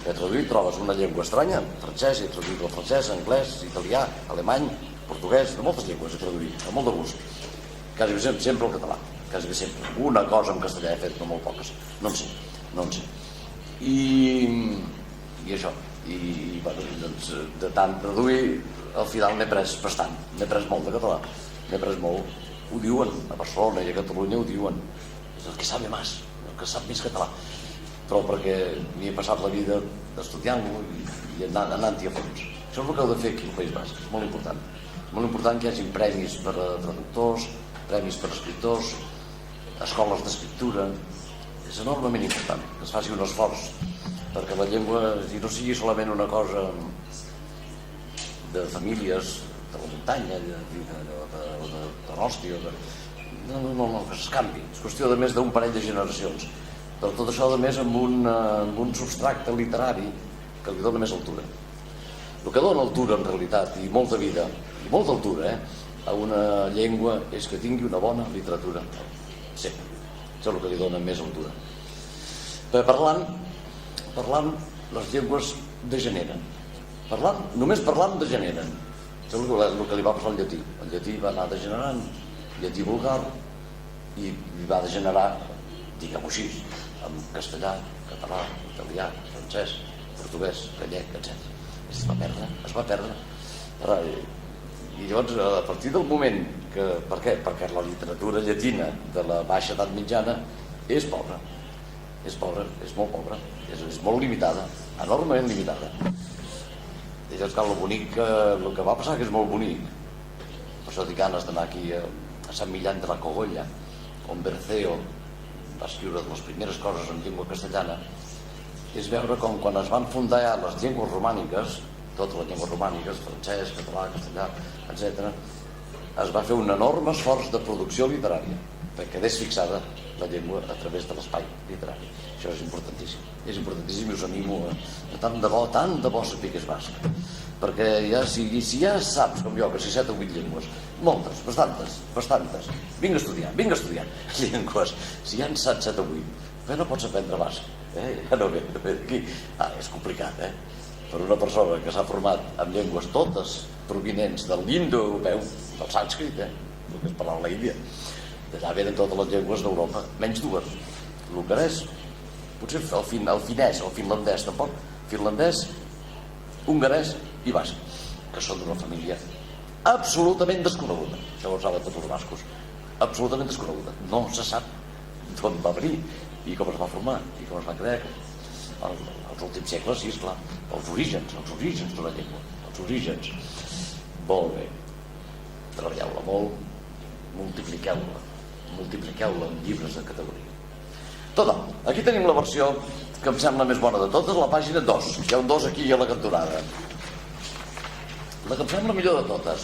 A traduir trobes una llengua estranya, francès, he traduït el francès, anglès, italià, alemany, portuguès, de moltes llengües he traduït, amb molt de gust. Quasi sempre el català, quasi sempre. Una cosa en castellà he fet, però molt poques. No en sé. I això. I bueno, doncs, de tant traduir, al final n'he pres bastant. N'he pres molt de català. N'he pres molt. Ho diuen, a Barcelona i a Catalunya ho diuen. És el que sabe més, el que sap més català. Però perquè m'hi he passat la vida estudiant-lo i anant-hi a fons. Això és el que heu de fer aquí al País Basc, és molt important. És molt important que hi hagi premis per a traductors, premis per a escriptors, escoles d'escriptura. És enormement important que es faci un esforç perquè la llengua no sigui solament una cosa de famílies de la muntanya, de l'hòstia, no, que s'escanvi. És qüestió de més d'un parell de generacions. Però tot això, a més, amb un substracte literari que li dona més altura. El que dona altura, en realitat, i molta vida, i molta altura, a una llengua és que tingui una bona literatura. Sempre. Això és el que li dona més altura. Perquè parlant, les llengües degeneren. Només parlant degeneren. Això és el que li va passar al llatí. El llatí va anar degenerant, llatí vulgar, i va degenerar, diguem-ho així, en castellà, català, italià, francès, portuguès, gallec, etc. Es va perdre. I llavors, a partir del moment que... Per què? Perquè la literatura llatina de la baixa edat mitjana és pobra. És molt pobra. És molt limitada, enormement limitada. I llavors, clar, el que va passar que és molt bonic. Per això tinc ganes d'anar aquí a Sant Millán de la Cogolla, on Berceo va escriure les primeres coses en llengua castellana, és veure com quan es van fundar les llengües romàniques, totes les llengües romàniques, francès, català, castellà, etc., es va fer un enorme esforç de producció literària perquè quedés fixada la llengua a través de l'espai literari. Això és importantíssim. És importantíssim i us animo a tant de bo saber que és basc. Perquè si ja saps, com jo, que si 7 o 8 llengües, moltes, bastantes, vinga a estudiar llengües. Si ja en saps 7 o 8, no pots aprendre basc. Ja no ve d'aquí. És complicat, Per una persona que s'ha format amb llengües totes provinents de l'indoeuropeu, del sànscrit, el que es parlava a l'Índia. D'allà venen totes les llengües d'Europa, menys dues. L'hongarès, potser el finès, el finlandès tampoc, finlandès, hongarès i basc, que són d'una família absolutament desconeguda. Això ho saben tots els bascos. Absolutament desconeguda. No se sap d'on va venir i com es va formar i com es va crear. Els últims segles, sí, esclar. Els orígens d'una llengua. Els orígens. Molt bé. Treballeu-la molt, multipliqueu-la en llibres de categoria. Total, aquí tenim la versió que em sembla més bona de totes, la pàgina 2. Hi ha un 2 aquí a la cantonada. La que em sembla millor de totes.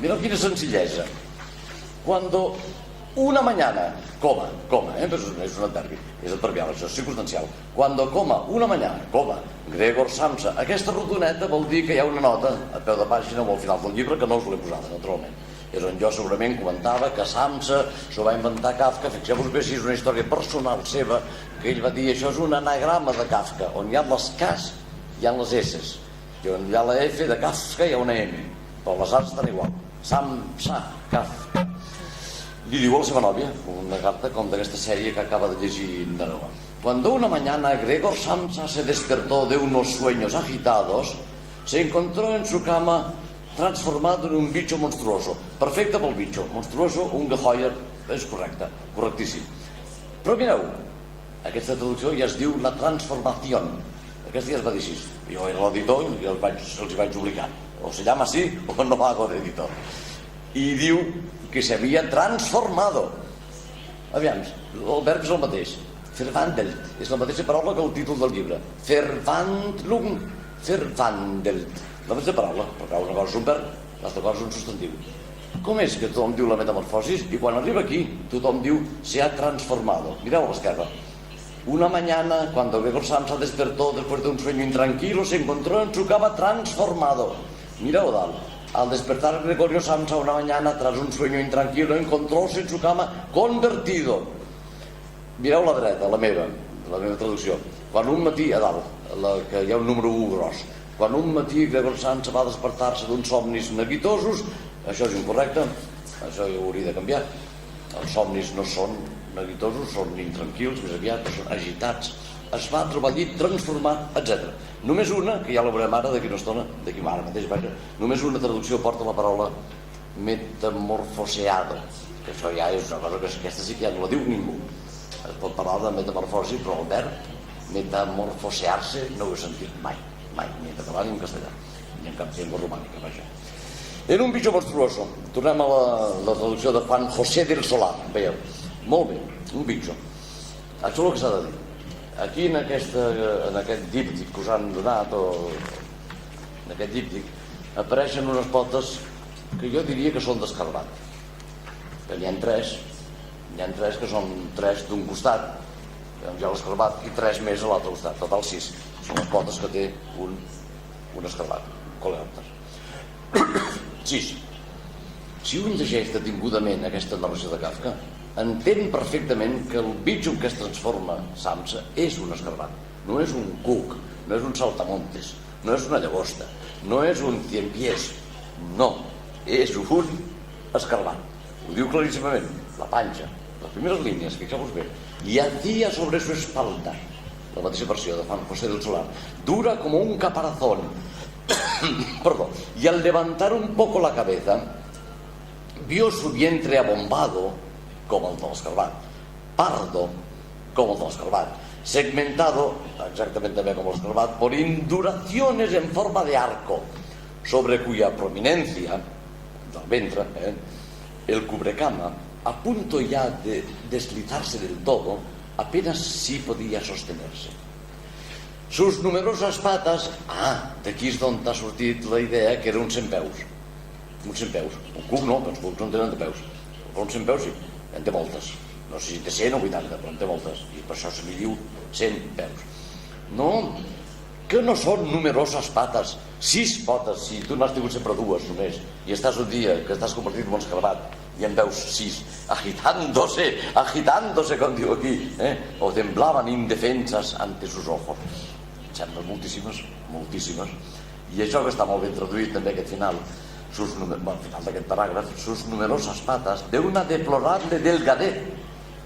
Mireu quina senzillesa. Cuando una mañana, coma, és un adverbi, és adverbial, això és circumstancial. Cuando coma una mañana, Gregor Samsa. Aquesta rodoneta vol dir que hi ha una nota a peu de pàgina o al final del llibre que no us l'he posada, naturalment. És on jo segurament comentava que Samsa s'ho va inventar Kafka. Fixeu-vos bé si és una història personal seva, que ell va dir això és un anagrama de Kafka, on hi ha les Ks hi ha les S, i on hi ha la F de Kafka hi ha una M, però les A's estan igual. Samsa, Kafka. li diu a la seva nòvia, una carta com d'aquesta sèrie que acaba de llegir Naroa. Cuando una mañana Gregor Samsa se despertó de unos sueños agitados, se encontró en su cama transformado en un bicho monstruoso. Perfecte pel bicho, monstruoso, un Gehoyer, és correcte, correctíssim. Però mireu, aquesta traducció ja es diu la transformació. Aquesta ja es va dir així. Jo era l'editor i els vaig obligar. O se llama así o no hago de editor. I diu que s'havia transformado. Aviam, el verb és el mateix. Verwandelt. És la mateixa paraula que el títol del llibre. Verwandlung. Verwandelt. La mateixa paraula, perquè una cosa és un verb, l'altra cosa és un substantiu. Com és que tothom diu la metamorfosis i quan arriba aquí tothom diu se ha transformado? Mireu a l'esquerra. Una mañana, cuando Gregor Samsa despertó después de un sueño intranquilo, se encontró en su cama transformado. Mireu a dalt. Al despertar Gregorio Samsa una mañana, tras un sueño intranquilo, encontróse en su cama convertido. Mireu a la dreta, la meva traducció. Quan un matí, a dalt, que hi ha un número 1 gros, quan un matí Gregor Samsa va despertar-se d'uns somnis neguitosos, això és incorrecte, això ho hauria de canviar. Els somnis no són neguitosos, són intranquils, més aviat, són agitats. Es va trobar llit transformat, etc. Només una, que ja la veurem ara d'aquí una estona, d'aquí ara mateix, vaja, només una traducció porta la paraula metamorfoseado, que això ja és una cosa que aquesta sí que ja no la diu ningú. Es pot parlar de metamorfosi, però el verb metamorfosear-se no ho he sentit mai, ni en català ni en castellà, ni en cap llengua romànica, vaja. Era un bicho monstruoso. Tornem a la traducció de Juan José del Solar. Veieu? Molt bé, un bicho. Això és el que s'ha de dir. Aquí en aquest díptic que us han donat, o en aquest díptic, apareixen unes potes que jo diria que són d'escarbat. Que n'hi ha tres que són tres d'un costat, hi ha l'escarbat, i tres més a l'altre costat, total 6. Són les potes que té un escarbat, coleòpter. 6. Si un llegeix detingudament aquesta narració de Kafka, entén perfectament que el bitxo que es transforma Samsa és un escarbat. No és un cuc, no és un saltamontes, no és una llagosta, no és un tiempiés, no, és un escarbat. Ho diu claríssimament, la panxa, les primeres línies, fixeu-vos bé, y hacía sobre su espalda, la mateixa versió de Juan José del Solar, dura como un caparazón, perdón, y al levantar un poco la cabeza, vio su vientre abombado, como el de l'escarbat, pardo, como el de l'escarbat, segmentado, exactamente también como el escarbat, por induraciones en forma de arco, sobre cuya prominencia, del ventre, el cubrecama, a punto ya de deslizarse del todo, apenas sí podía sostenerse. Sus numerosas patas, d'aquí és d'on t'ha sortit la idea que era un centpeus. Un centpeus. Un cuc no, que els cucs no tenen de peus. Però un centpeus sí, en té moltes. No sé si té 100 o 80, però en té moltes. I per això se li diu centpeus. No, que no són numeroses pates. 6 potes, si tu n'has tingut sempre 2 només, i estàs un dia que estàs convertit en un escarbat, i en veus 6, agitándose, com diu aquí, o temblaven indefensas ante sus ojos. Semblen moltíssimes, i això que està molt ben traduït també aquest final, al final d'aquest paràgraf, sus numerosas patas de una deplorable delgadez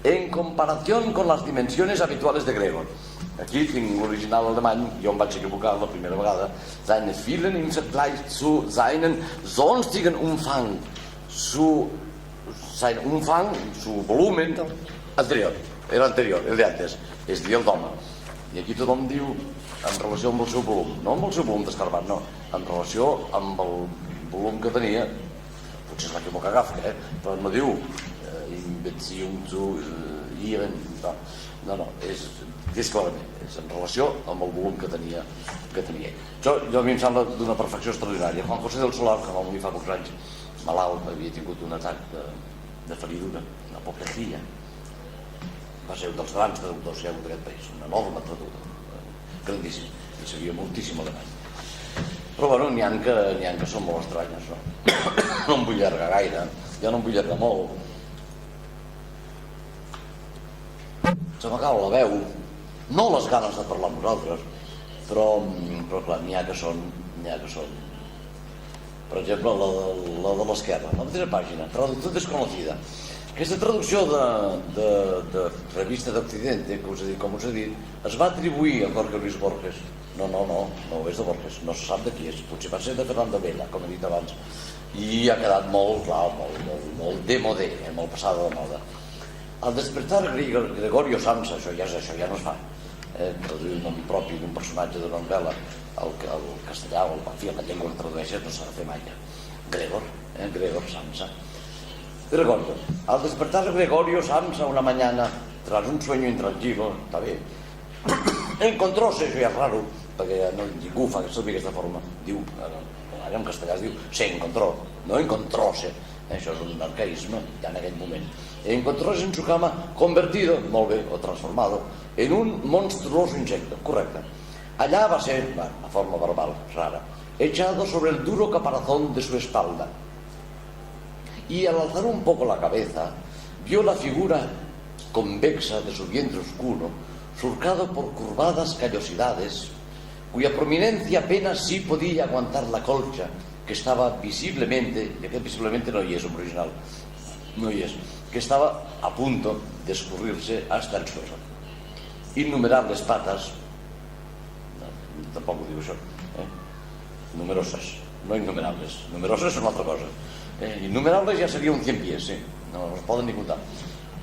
en comparación con las dimensiones habituales de Gregor. Aquí tinc l'original alemany, jo em vaig equivocar la primera vegada, seine vielen im Vergleich zu seinen sonstigen Umfang, su volumen anterior, era anterior, el de antes, és a dir, el d'home. I aquí tothom diu en relació amb el seu volum, no amb el seu volum d'escarbat, no, en relació amb el volum que tenia, potser es va equivocar Kafka, però no diu Inbeziehung zu ihren, no, és clarament, és en relació amb el volum que tenia ell. Jo a mi em sembla d'una perfecció extraordinària. Juan José del Solar, que va morir fa pocs anys, malalt, havia tingut un atac de feridura, una apoplejia. Va ser un dels grans traductors que hi ha hagut d'aquest país, un enorme traductor, grandíssim, i sabia moltíssim alemany. Però bueno, n'hi ha que són molt estranyes, no? No em vull allargar gaire, jo no em vull allargar molt. Se m'acaba la veu, no les ganes de parlar amb nosaltres, però clar, n'hi ha que són. Per exemple, la de l'esquerra, la mateixa pàgina, traducció desconocida. Aquesta traducció de Revista d'Occidente, com us he dit, es va atribuir a Jorge Luis Borges. No és de Borges, no se sap de qui és. Potser va ser de Fernando Vela, com he dit abans. I ha quedat molt, clar, molt démodé, molt passada de moda. Al despertar Gregorio Samsa, això ja no es fa, traduir el nom propi d'un personatge de novel·la al castellà o en fi, la llengua que tradueixes no s'ha de fer mai. Gregor Samsa. Gregorio. Al despertar Gregorio Samsa una mañana, tras un sueño intranquilo, está bien, encontróse, això ja és raro, perquè ningú fa servir aquesta forma, diu, en castellà es diu se encontró, no encontróse, això és un arcaísme ja en aquell moment. Encontróse en su cama convertido, molt bé, o transformado, en un monstruoso insecto, correcte. Allá va ser, una forma verbal rara, echado sobre el duro caparazón de su espalda. Y al alzar un poco la cabeza, vio la figura convexa de su vientre oscuro, surcado por curvadas callosidades, cuya prominencia apenas sí podía aguantar la colcha, que estaba visiblemente no hi és, original, no hi és, que estaba a punto de escurrirse hasta el suelo. Innumerables patas, tampoc ho diu això, numeroses, no innumerables, numeroses és una altra cosa. Innumerables ja seria un 100 pies, sí, no es poden ni comptar,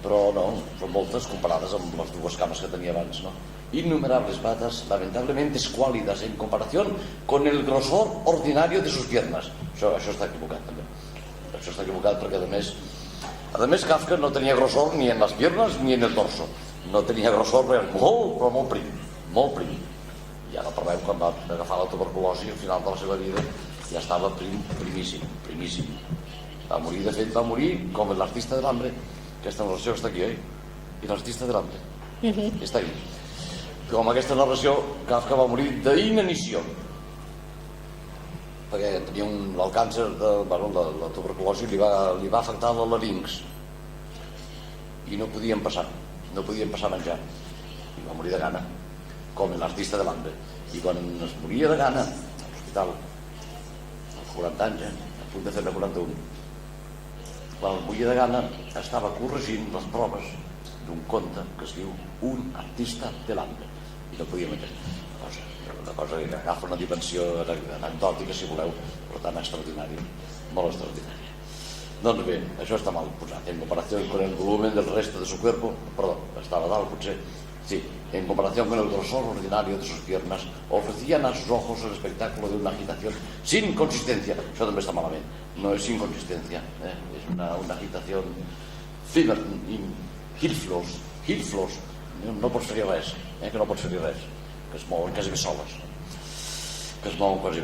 però no, són moltes comparades amb les dues cames que tenia abans, no? Innumerables patas, lamentablemente escuálidas en comparación con el grosor ordinario de sus piernas. Això està equivocat també, això està equivocat perquè a més Kafka no tenia grosor ni en les piernas ni en el torso, no tenia grosor res, molt prim, ja no parlem quan va agafar la tuberculosi al final de la seva vida, ja estava primíssim. Va morir, de fet, com l'artista de l'hambre. Aquesta narració està aquí, oi? I l'artista de l'hambre. Està aquí. Com aquesta narració, Kafka va morir d'inanició. Perquè tenia el càncer, la tuberculosi li va afectar la larinx. I no podien passar menjar. I va morir de gana, com l'artista de l'hambre. I quan es moria de gana, a l'hospital, als 40 anys, a punt de fer-ne 41, quan es moria de gana, estava corregint les proves d'un conte que es diu Un artista de l'hambre. I no podia menjar. Una cosa que agafa una dimensió anecdòtica, si voleu, però tan extraordinària, molt extraordinària. Doncs bé, això està mal posat. En comparació con el volumen del resto de su cuerpo, perdó, estava dalt potser, sí, en comparación con el grosor ordinario de sus piernas, ofrecían a sus ojos el espectáculo de una agitación sin consistencia. Això també està malament, no és sin consistencia, és una agitació hilflos, no pots fer res, que no pots fer res, que es mouen quasi bé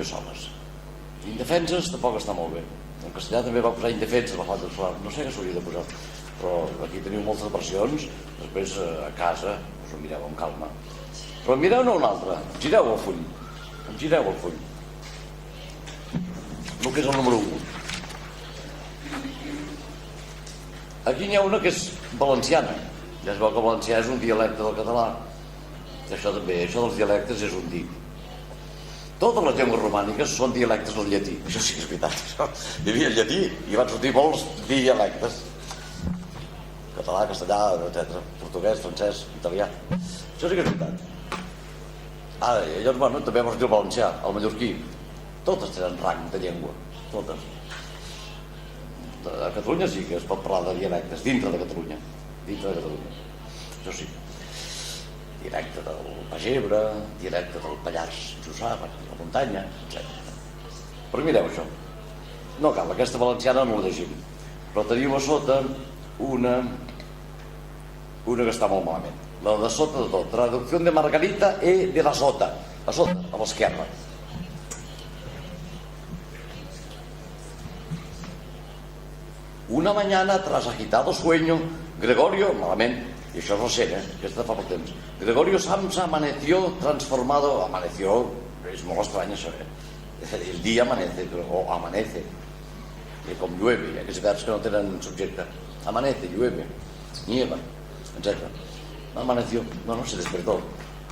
soles. Indefenses tampoc està molt bé. En castellà també va posar indefenses, la falta de solar, no sé què s'hauria de posar, però aquí teniu moltes versions, després a casa us ho mireu amb calma. Però mireu-ne una altra, gireu el full, el que és el número 1. Aquí n'hi ha una que és valenciana, ja es veu que el valencià és un dialecte del català, això també, això dels dialectes és un dir. Totes les llengües romàniques són dialectes del llatí, això sí que és veritat. Hi havia el llatí i van sortir molts dialectes. Català, castellà, etc. Portuguès, francès, italià. Això sí que és veritat. Llavors, bueno, també vols dir el valencià, el mallorquí. Totes tenen rang de llengua, totes. A Catalunya sí que es pot parlar de dialectes, dintre de Catalunya. Això sí. Dialecte del Pegebre, dialecte del Pallars Jussà, la muntanya, etc. Però mireu això. No cal, aquesta valenciana no la llegim. Però tenim a sota una que està molt malament. La de sota de tot. Traducció de Margarita E. de la Sota. A sota, a l'esquerra. Una mañana, tras agitado sueño, Gregorio, malament, i això és recent, aquesta fa poc temps, Gregorio Samsa amaneció transformado, amaneció, és molt estrany això, el dia amanece, o amanece, com llueve, aquests verbs que no tenen subjecte, amanece, llueve, nieva, etc. Amaneció, se despertó,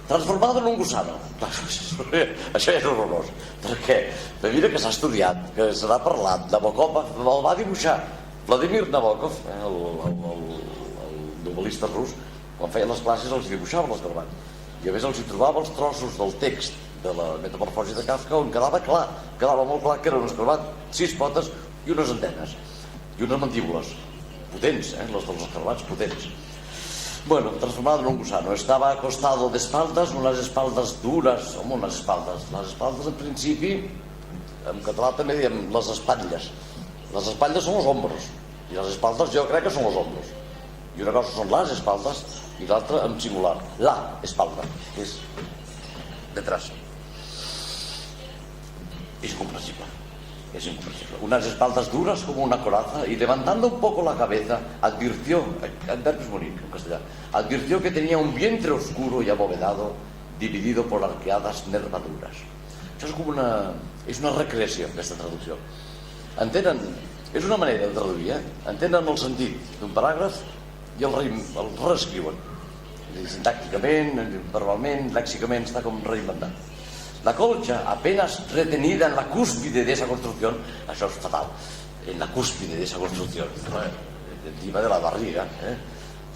transformado en un gusano. Això ja és horrorós. Per què? Perquè mira que s'ha estudiat, que se n'ha parlat, Nabokov el va dibuixar. Vladimir Nabokov, el novel·lista rus, quan feia les classes els dibuixava l'esgarbat. I a més els hi trobava els trossos del text de la Metamorfosi de Kafka on quedava clar, quedava molt clar que era un esgarbat, 6 potes i unes antenes i unes mandíbules potents, les dels esgarbats potents. Bueno, transformado en un gusano. Estaba acostado de espaldas, unas espaldas duras, com unes espaldes. Les espaldes, en principi, en català també diem les espatlles. Les espatlles són els hombros, i les espaldes jo crec que són els hombros. I una cosa són les espaldes i l'altra en singular, la espalda, que és detrás. Es incomprensible. Es incomprensible. Unas espaldas duras como una coraza y levantando un poco la cabeza advirtió, es bonito en castellano, advirtió que tenía un vientre oscuro y abovedado dividido por arqueadas nervaduras. Això és com una recreació, aquesta traducció. Entenen, és una manera de traduir, entenen el sentit d'un paràgraf i el reescriuen. Sintàcticament, verbalment, lèxicament, està com reinventat. La colcha, apenas retenida en la cúspide de esa construcción, això és fatal, en la cúspide de esa construcción, encima de la barriga,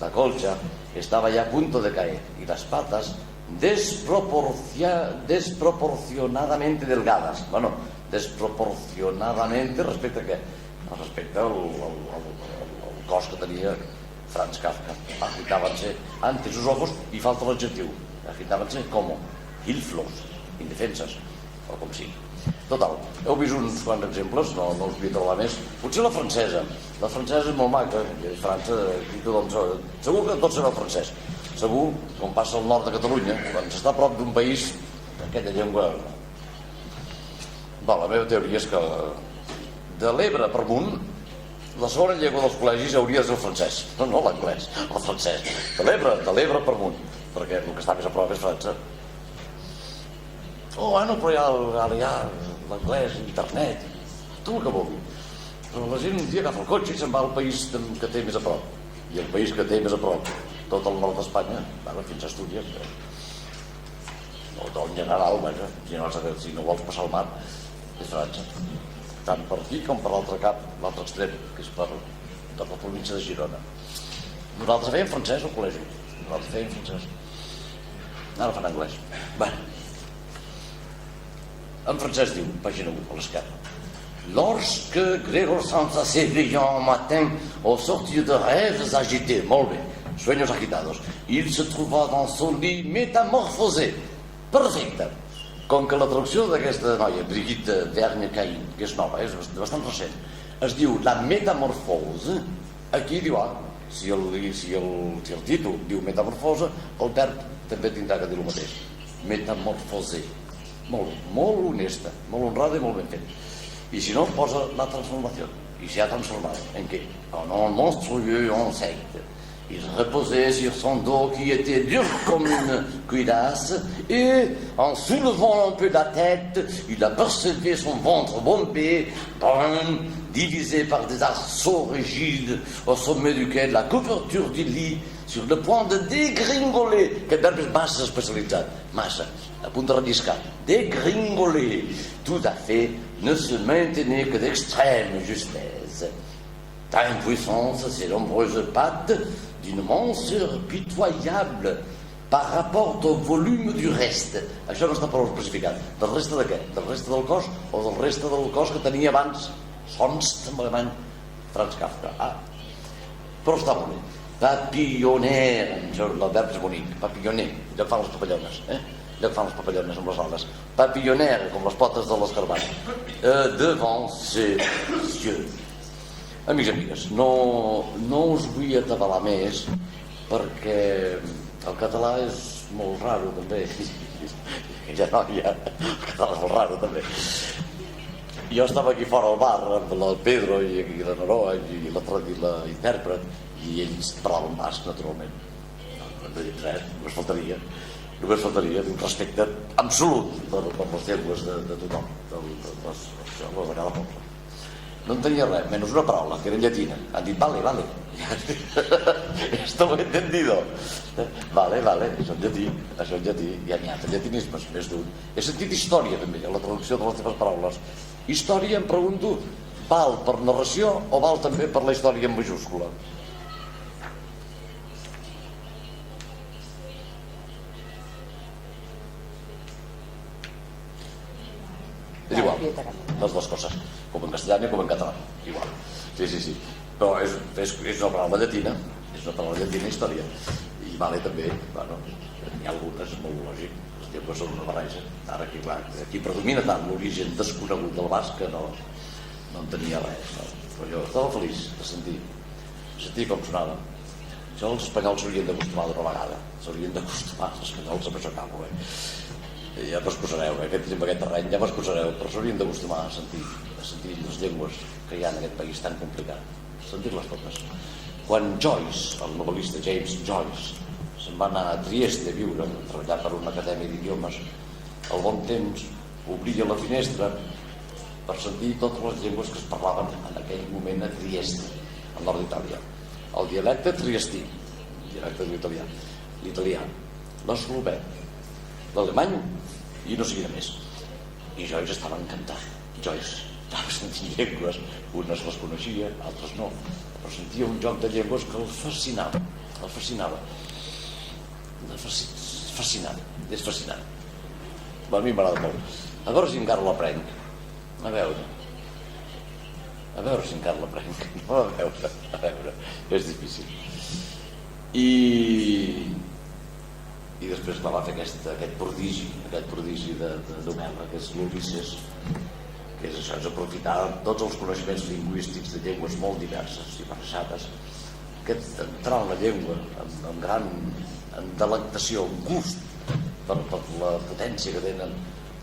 la colcha estaba ya a punto de caer y las patas desproporcionadamente delgadas. Bueno, desproporcionadamente respecte a què? Respecte al cos que tenia Franz Kafka. Agitábanse ante sus ojos, i falta l'adjectiu, agitábanse como hilflos, indefenses, o com sigui. Total, heu vist uns quants exemples, no us vull trobar més. Potser la francesa és molt maca, i a França aquí tothom segur que tots sabeu francès. Segur, com passa al nord de Catalunya, quan s'està a prop d'un país, aquella llengua... La meva teoria és que de l'Ebre per amunt, la segona llengua dels col·legis hauria de ser el francès, no l'anglès, el francès. De l'Ebre per amunt, perquè el que està més a prop és França. Bueno, però hi ha l'anglès, internet, tot el que vulgui. Però la gent un dia agafa el cotxe i se'n va al país que té més a prop. I el país que té més a prop, tot el nord d'Espanya, fins a Astúries, o en general, si no vols passar el mar, és França. Tant per aquí com per l'altre cap, l'altre extrem, que és per la província de Girona. Nosaltres fèiem francès al col·legi. Nosaltres fèiem francès. Ara fan anglès. Bé. En francès diu, pàgina 1, a l'esquerra. Lorsque Grégor Samsa s'éveilla un matin au sortir de rêves agités, molt bé, sueños agitados, il se trouva dans son lit métamorphosé. Perfecte. Com que la traducció d'aquesta noia, Brigitte Verne-Cain, que és nova, és bastant recent, es diu la metamorfose, aquí diu, si el títol diu metamorfose, el verb també tindrà que dir el mateix. Metamorfose. Molt honesta, molt honrada i molt ben fet. I si no, posa la transformació. I s'ha transformat. En què? En un monstrueux insecte. Il reposait sur son dos qui était dur comme une cuirasse et en soulevant un peu la tête, il apercevait son ventre bombé, brun, divisé par des arceaux rigides au sommet duquel la couverture du lit sur le point de dégringoler. Aquest verb és massa especialitzat, massa, a punt de relliscar. Dégringoler, tout à fait, ne se maintenait que d'extrême justesse. Tant puissance, ses nombreuses pattes, d'une morsure pitoyable par rapport au volume du reste. Això no està prou especificat. Del reste de què? Del reste del cos o del reste del cos que tenia abans sonst en alemany Franz Kafka. Però està molt bé. Papillonner, el verb és bonic, papillonner, allò que fan les papallones, allò que fan les papallones amb les ales. Papillonner, com les potes de l'escarball. Devant ses yeux. Amics i amigues, no us vull atabalar més perquè el català és molt raro també. El català és molt raro també. Jo estava aquí fora al bar amb el Pedro i la Naroa i la intèrpret i ells parlaven basc naturalment. No he dit res, només faltaria d'un respecte absolut per les llengües de tothom, de la vegada poble. No en tenia res, menys una paraula, que era en llatina. Han dit, vale. Esto lo he entendido. Vale, això en llatí. Ja n'hi ha de llatinismes, més d'un. He sentit història, també, a la traducció de les teves paraules. Història, em pregunto, val per narració o val també per la història en majúscula? las dos cosas, como en castellano como en catalán, igual. Sí. Però és una paraula llatina, història. I vale també, bueno, hi ha algunes, molt lògic, les llengües són una barreja. Ara aquí, clar, aquí predomina tant l'origen desconegut del basc que no en tenia res. Però jo estava feliç de sentir com sonava. Això els espanyols s'haurien d'acostumar d'una vegada, s'haurien d'acostumar els espanyols, amb això acabo, ja m'excusareu, en aquest terreny ja m'excusareu, però s'haurien d'acostumar a sentir les llengües que hi ha en aquest país tan complicat, sentir-les totes. Quan Joyce, el novel·lista James Joyce, se'n va anar a Trieste a viure, a treballar per una acadèmia d'idiomes, al bon temps obria la finestra per sentir totes les llengües que es parlaven en aquell moment a Trieste, al nord d'Itàlia. El dialecte triestí, el dialecte de l'italià, l'eslovè, l'alemany i no sé quina més. I Joyce estava encantat. Joyce estava sentint llengües, unes les coneixia, altres no, però sentia un joc de llengües que el fascinava. És fascinant. A mi m'agrada molt. A veure si encara l'aprenc. A veure si encara l'aprenc. No, a veure. És difícil. I després va fer aquest prodigi d'Homer, que és l'Ulisses, que és això, és aprofitar tots els coneixements lingüístics de llengües molt diverses i barrejades, entrar en la llengua amb gran delectació, amb gust per la potència que tenen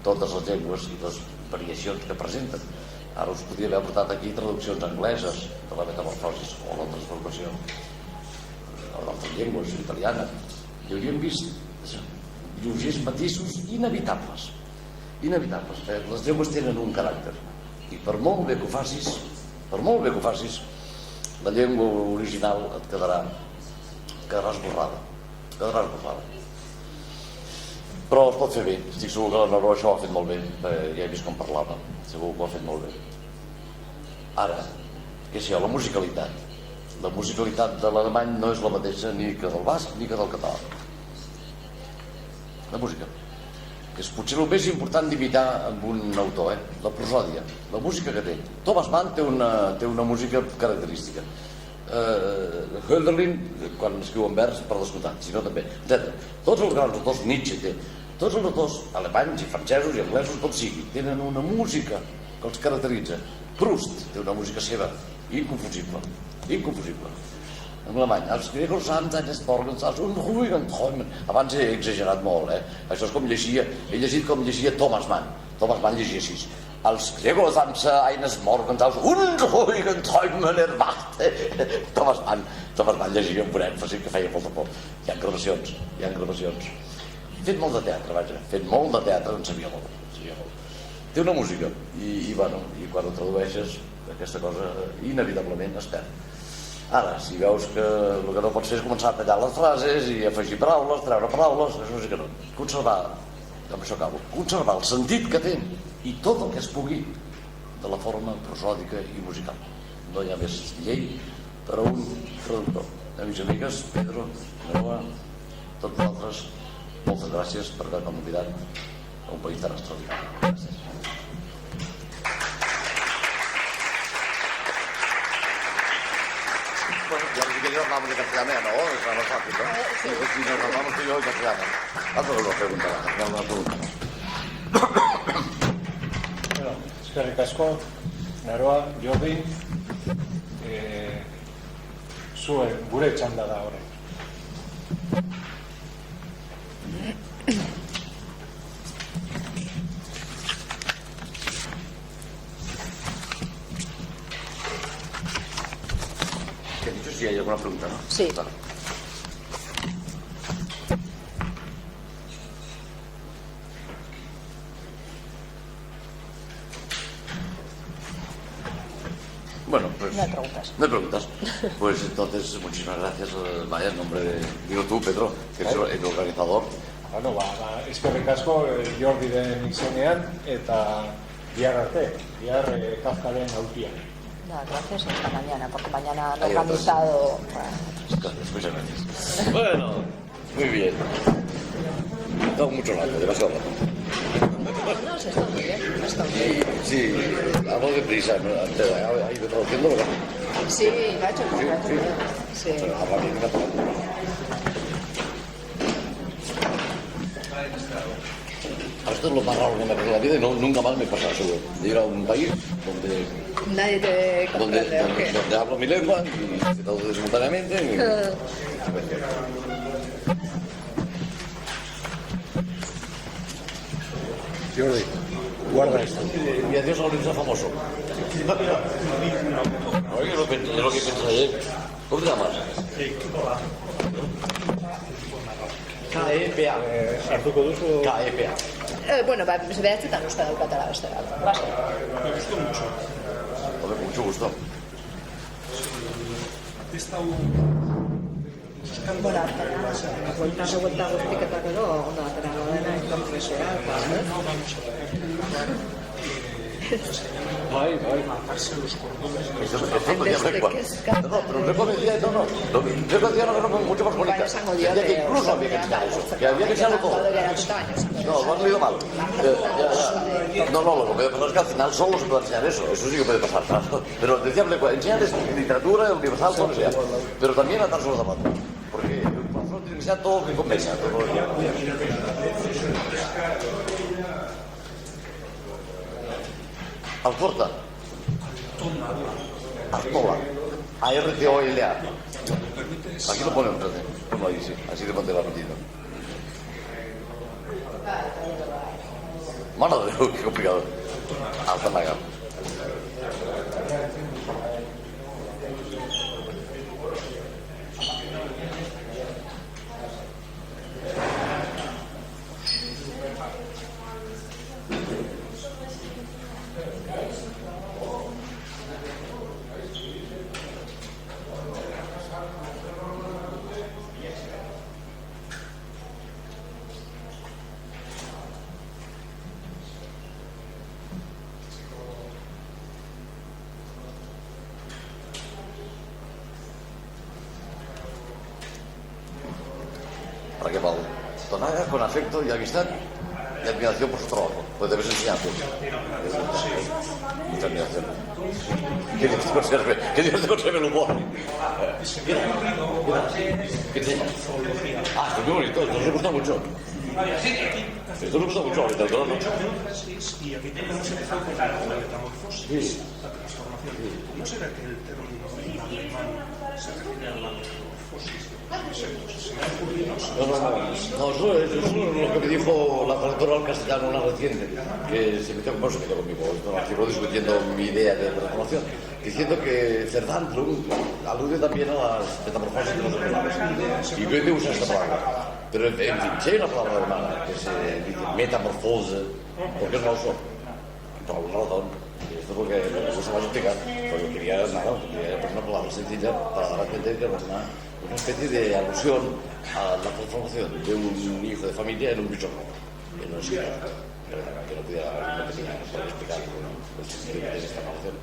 totes les llengües i les variacions que presenten. Ara us podria haver portat aquí traduccions angleses de la metamorfosis o la transformació d'altres llengües, italiana, i hauríem vist lleugers matisos inevitables. Les llengües tenen un caràcter i per molt bé que ho facis, la llengua original et quedarà esborrada. Però es pot fer bé. Estic segur que la Nora això ho ha fet molt bé, ja he vist com parlava, segur que ho ha fet molt bé. Ara, què sé jo, la musicalitat de l'alemany no és la mateixa ni que del basc ni que del català. La música, que és potser el més important d'imitar amb un autor, la prosòdia, la música que té. Thomas Mann té una música característica. Hölderlin, quan escriu en vers, per descomptat, si no també, etc. Tots els grans autors, Nietzsche té, tots els autors alemanys i francesos i anglesos, tot sigui, tenen una música que els caracteritza. Proust té una música seva, inconfusible. En alemany, els gregos han eines Morgens als unruhigen Träumen. Abans he exagerat molt, Això és com llegia, he llegit com llegia Thomas Mann. Thomas Mann llegia així. Els gregos han eines Morgens als unruhigen Träumen erwacht. Thomas Mann llegia amb un èmfasi que feia molta por. Hi ha gravacions. Fet molt de teatre, en sabia molt. Té una música i quan ho tradueixes aquesta cosa inevitablement es perd. Ara, si veus que el que no pots fer és començar a tallar les frases i afegir paraules, treure paraules, això sí que no. Conservar el sentit que té i tot el que es pugui de la forma prosòdica i musical. No hi ha més llei per a un traductor. Amics i amigues, Pedro, Noa, tots vosaltres, moltes gràcies per haver-me convidat a un país tan extraordinari. Gràcies. Bueno, ya ni siquiera hablamos de castellano, ¿no? Es más fácil, ¿no? Sí. Si nos hablamos tú y yo en castellano. Hazlo una pregunta. Bueno, eskerrik asko, Naroa, Jordi, gure txanda da horre. Si hay alguna pregunta, ¿no? Sí. Vale. Bueno, pues... No hay preguntas. No hay preguntas. Pues entonces, muchísimas gracias. Vaya, en nombre de... Digo tú, Pedro, que eres el organizador. Bueno, eskerrik asko Jordiren izenean eta bihar arte, Kafkaren aulkian. Gracias y hasta mañana, porque mañana han organizado... Muchas gracias. Bueno, muy bien. Tengo mucho rato, demasiado rato. No, se está muy bien, está muy bien. Sí, algo de prisa, ¿no? ¿Ha ido traduciendo? Sí, lo ha hecho muy rápido. Sí. Pero habla bien catalán. Esto es lo más raro que me ha pasado en la vida y nunca más me pasa, seguro. De ir a un país donde Nadie te comprende, ¿o qué? donde hablo mi lengua y se traduce simultáneamente. Jordi, guarda esto. Y adiós al origen famoso. Oye, es lo que pensé ayer. ¿Cómo te llamas? KEPA. Hartuko duzu... KEPA. Bueno, behatzetan uste daukatela beste bat. Me gustó mucho. Joder, con mucho gusto. Bueno, buelta guztiketak edo, ondo atera dena, enkontrezea, Ay. Eso es lengua. No, pero no conocía, no. Yo conocía una cosa mucho más bonita. Decía que incluso había que enseñar eso. Que había que enseñarlo todo. No, lo has leído mal. No, lo que puede pasar es que al final solo se puede enseñar eso. Eso sí que puede pasar, claro. Pero decía, enseñar literatura universal, todo lo que sea. Pero también a tan solo zapato. Porque el profesor tiene que enseñar todo lo que convenga. Alforta. Artola. ARTOLA. Aquí lo ponen, ponlo ahí, sí. Así de ponte el apellido. Mano de Dios, qué complicado. Altanaga. Para que Pablo Tonaga con afecto y amistad y admiración por su trabajo. Pues debes enseñar tú. Mucha admiración. Que Dios te conserve el humor. ¿Qué te llamas? Ah, esto es muy bonito, esto nos gusta mucho. Esto nos gusta mucho, la literatura, ¿no? Y aquí tenemos empezado con la metamorfosis, la transformación. ¿No será que el término en alemán se refiere a la metamorfosis? No, eso es lo que me dijo la traductora al castellano, una reciente, que se metió conmigo, estuvo discutiendo mi idea de transformación, diciendo que Cerdantrum alude también a las metamorfosis de los animales. Y yo he de usar esta palabra. Pero en fin, si hay una palabra alemana que se dice metamorfose, ¿por qué no la uso? Por alguna razón. Esto es porque me gusta más explicar, porque quería una palabra sencilla para dar a entender que era una especie de alusión a la transformación de un hijo de familia en un bicho rojo. Que no existe, que no tenía poder explicar el sentido de esta relación.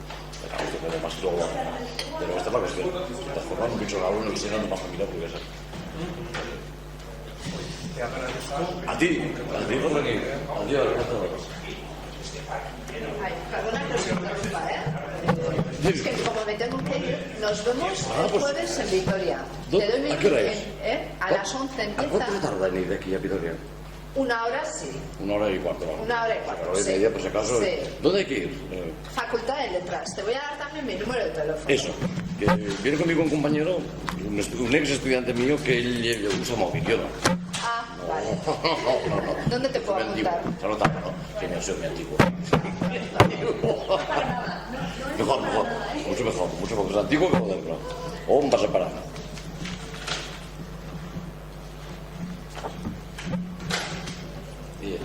Más que luego, pero esta es la cuestión. Transformar un bicho raro en el seno de una familia burguesa. A ti, por aquí. Adiós, Ay, perdona que os interrumpa, Es que como me tengo que ir, nos vemos el jueves en Vitoria. ¿A qué hora es? A las 11 ¿A cuánto empieza. tarda en ir de aquí a Vitoria? Una hora sí. 1 hora y cuarto. ¿No? 1 hora y cuarto, Hora y sí. media, por si acaso. Sí. ¿Dónde hay que ir? Facultad de Letras. Te voy a dar también mi número de teléfono. Eso. Que viene conmigo un compañero, un ex estudiante mío, que él usa móvil, yo no. Ah, vale. ¿Dónde te puedo apuntar? Se nota, ¿no? Que no soy muy antiguo. Mejor. Mucho mejor. Mucho más antiguo que moderno. O un pasaparana. Bien.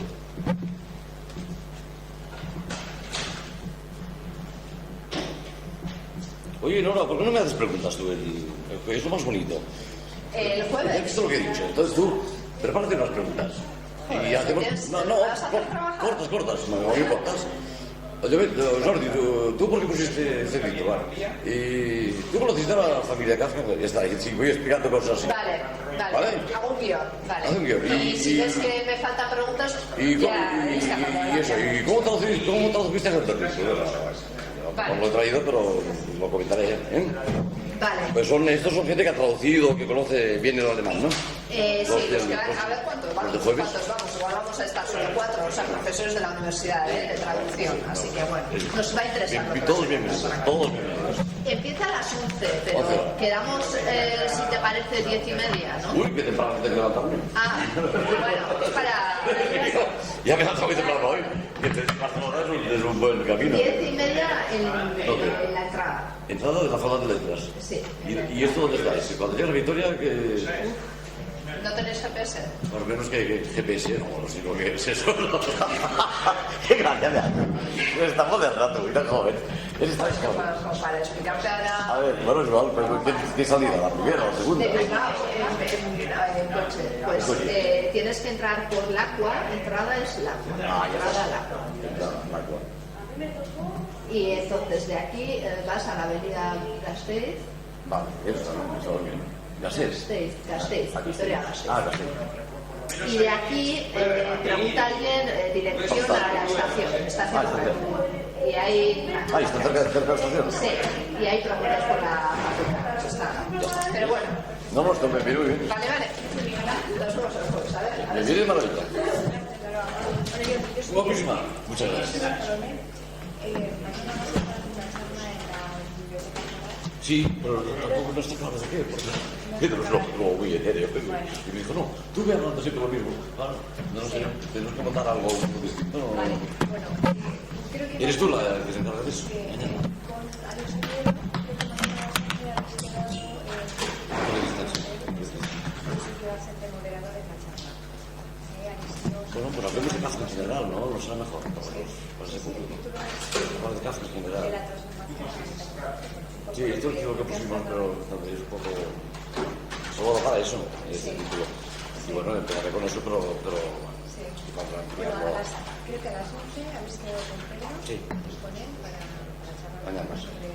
Oye, Nora, ¿por qué no me haces preguntas tú? Es lo más bonito. El jueves. Esto es lo que he dicho. Entonces tú, prepárate unas preguntas. Y hacemos... ¿quieres- No, vas a hacer trabajar? cortas. No cortas. Jordi, ¿tú por qué pusiste ese título? Vale. ¿Y tú conociste a la familia Kafka? Ya está, si voy explicando cosas así. Vale. ¿Vale? Hago un guión, vale. Haz un guión. Y si ves que me faltan preguntas, ¿Y cómo traduciste a Gertrudis? Vale. No lo he traído, pero lo comentaré. vale. Pues estos son gente que ha traducido, que conoce bien el alemán, ¿no? Sí, los que van, a ver cuántos vamos, ¿de jueves? igual vamos a estar solo 4, o sea, profesores de la universidad de traducción, así que bueno, nos va a interesar. Todos bienvenidos, todos bienvenidos. Empieza a las 11, pero 11. quedamos, si te parece, 10:30, ¿no? Uy, qué temprano tengo que levantarme. Bueno, es para... Ya me he levantado muy temprano hoy. Que Barcelona es un buen camino. 10:30 en la entrada. Entrada de la zona de letras. Sí. ¿Y esto dónde estáis? Cuando llega a Vitoria, que... ¿No tenéis GPS? Por lo menos que GPS, no sé lo que es eso. ¡Qué gracia me hace! Estamos de rato, muy tan joven. Estáis joven. Como para explicarte ahora... A ver, bueno, igual, pero ¿qué salida? ¿La primera o la segunda? De Bilbao, en coche. Pues tienes que entrar por Lacua, entrada es Lacua. Entrada Lacua. Y entonces de aquí vas a la avenida Gasteiz. Vale, eso está bien. Gasteiz. Gasteiz, Vitoria Gasteiz. Ah, Gasteiz. Y de aquí pregunta alguien dirección a la estación y hay... Ah, ¿y está cerca de la estación? Sí, y hay preguntas por la facultad. Está. Pero bueno. No, esto me viene muy bien. Vale. Nos vemos el jueves, a ver. Me viene de maravilla. Guapísima. Muchas gracias. Sí, pero tampoco no está claro de qué, porque Pedro es lo muy etéreo. Y me dijo, no, tú ve hablando siempre lo mismo. Claro, no sé, tenemos que montar algo distinto. ¿Eres tú la que se encarga de eso? Bueno, pues hablemos de Kafka en general, ¿no? No será mejor para ese público. Hablar de Kafka en general. Sí, esto es lo que pusimos, pero es un poco... Solo para eso, este título. Y bueno, empezaré con eso, pero Bueno, creo que a las 11 habéis quedado con Pedro. Sí. Con él para charlar Mañana. sobre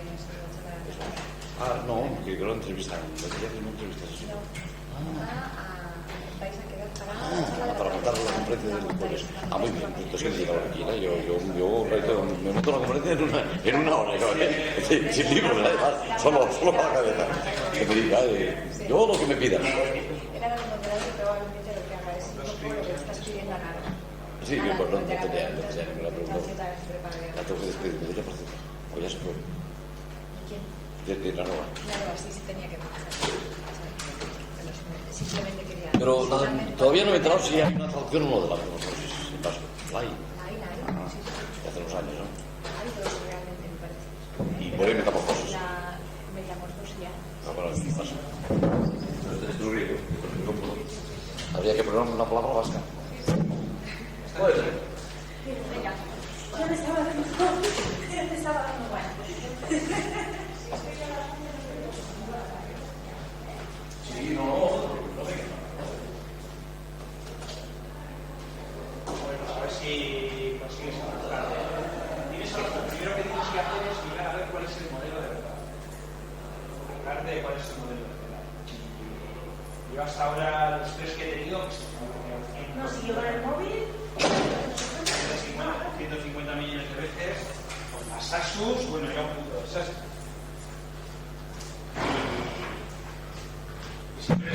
la no, que creo entrevistan. Decía que no entrevistas así. vais a quedar Para montar la conferencia del jueves. Muy bien, entonces que me diga lo que quiera. Yo me monto la conferencia en una hora, sin libros, ¿verdad? Solo para la cabeza. Que me diga, yo lo que me pida. Era la moderadora que probablemente lo que haga es un poco lo que estás pidiendo a Naro. Sí, que pues no tenía ninguna pregunta. La tengo que despedir, ¿de qué porcentaje? O ya se fue. ¿Quién? De la nueva. Naro, sí tenía que pasar. Simplemente quería... Pero todavía no me he enterado si hay una traducción o no de la metamorfosis en vasco. La hay. Hace unos años, ¿no? Hay dos realmente, me parece. Y por ahí metamorfosis. La metamorfosis ya. Ahora, ¿qué pasa? Es un río. Habría que poner una palabra vasca. Puede ser. Venga. Ya me estaba dando bueno. Sí, no. Bueno, a ver si consigues avanzar. Lo primero que tienes que hacer es mirar a ver cuál es el modelo de verdad. Fijarte cuál es el modelo de verdad. Yo hasta ahora los tres que he tenido, No, si yo con el móvil. 150 millones de veces, con las Asus, bueno, ya un punto de esas. Y siempre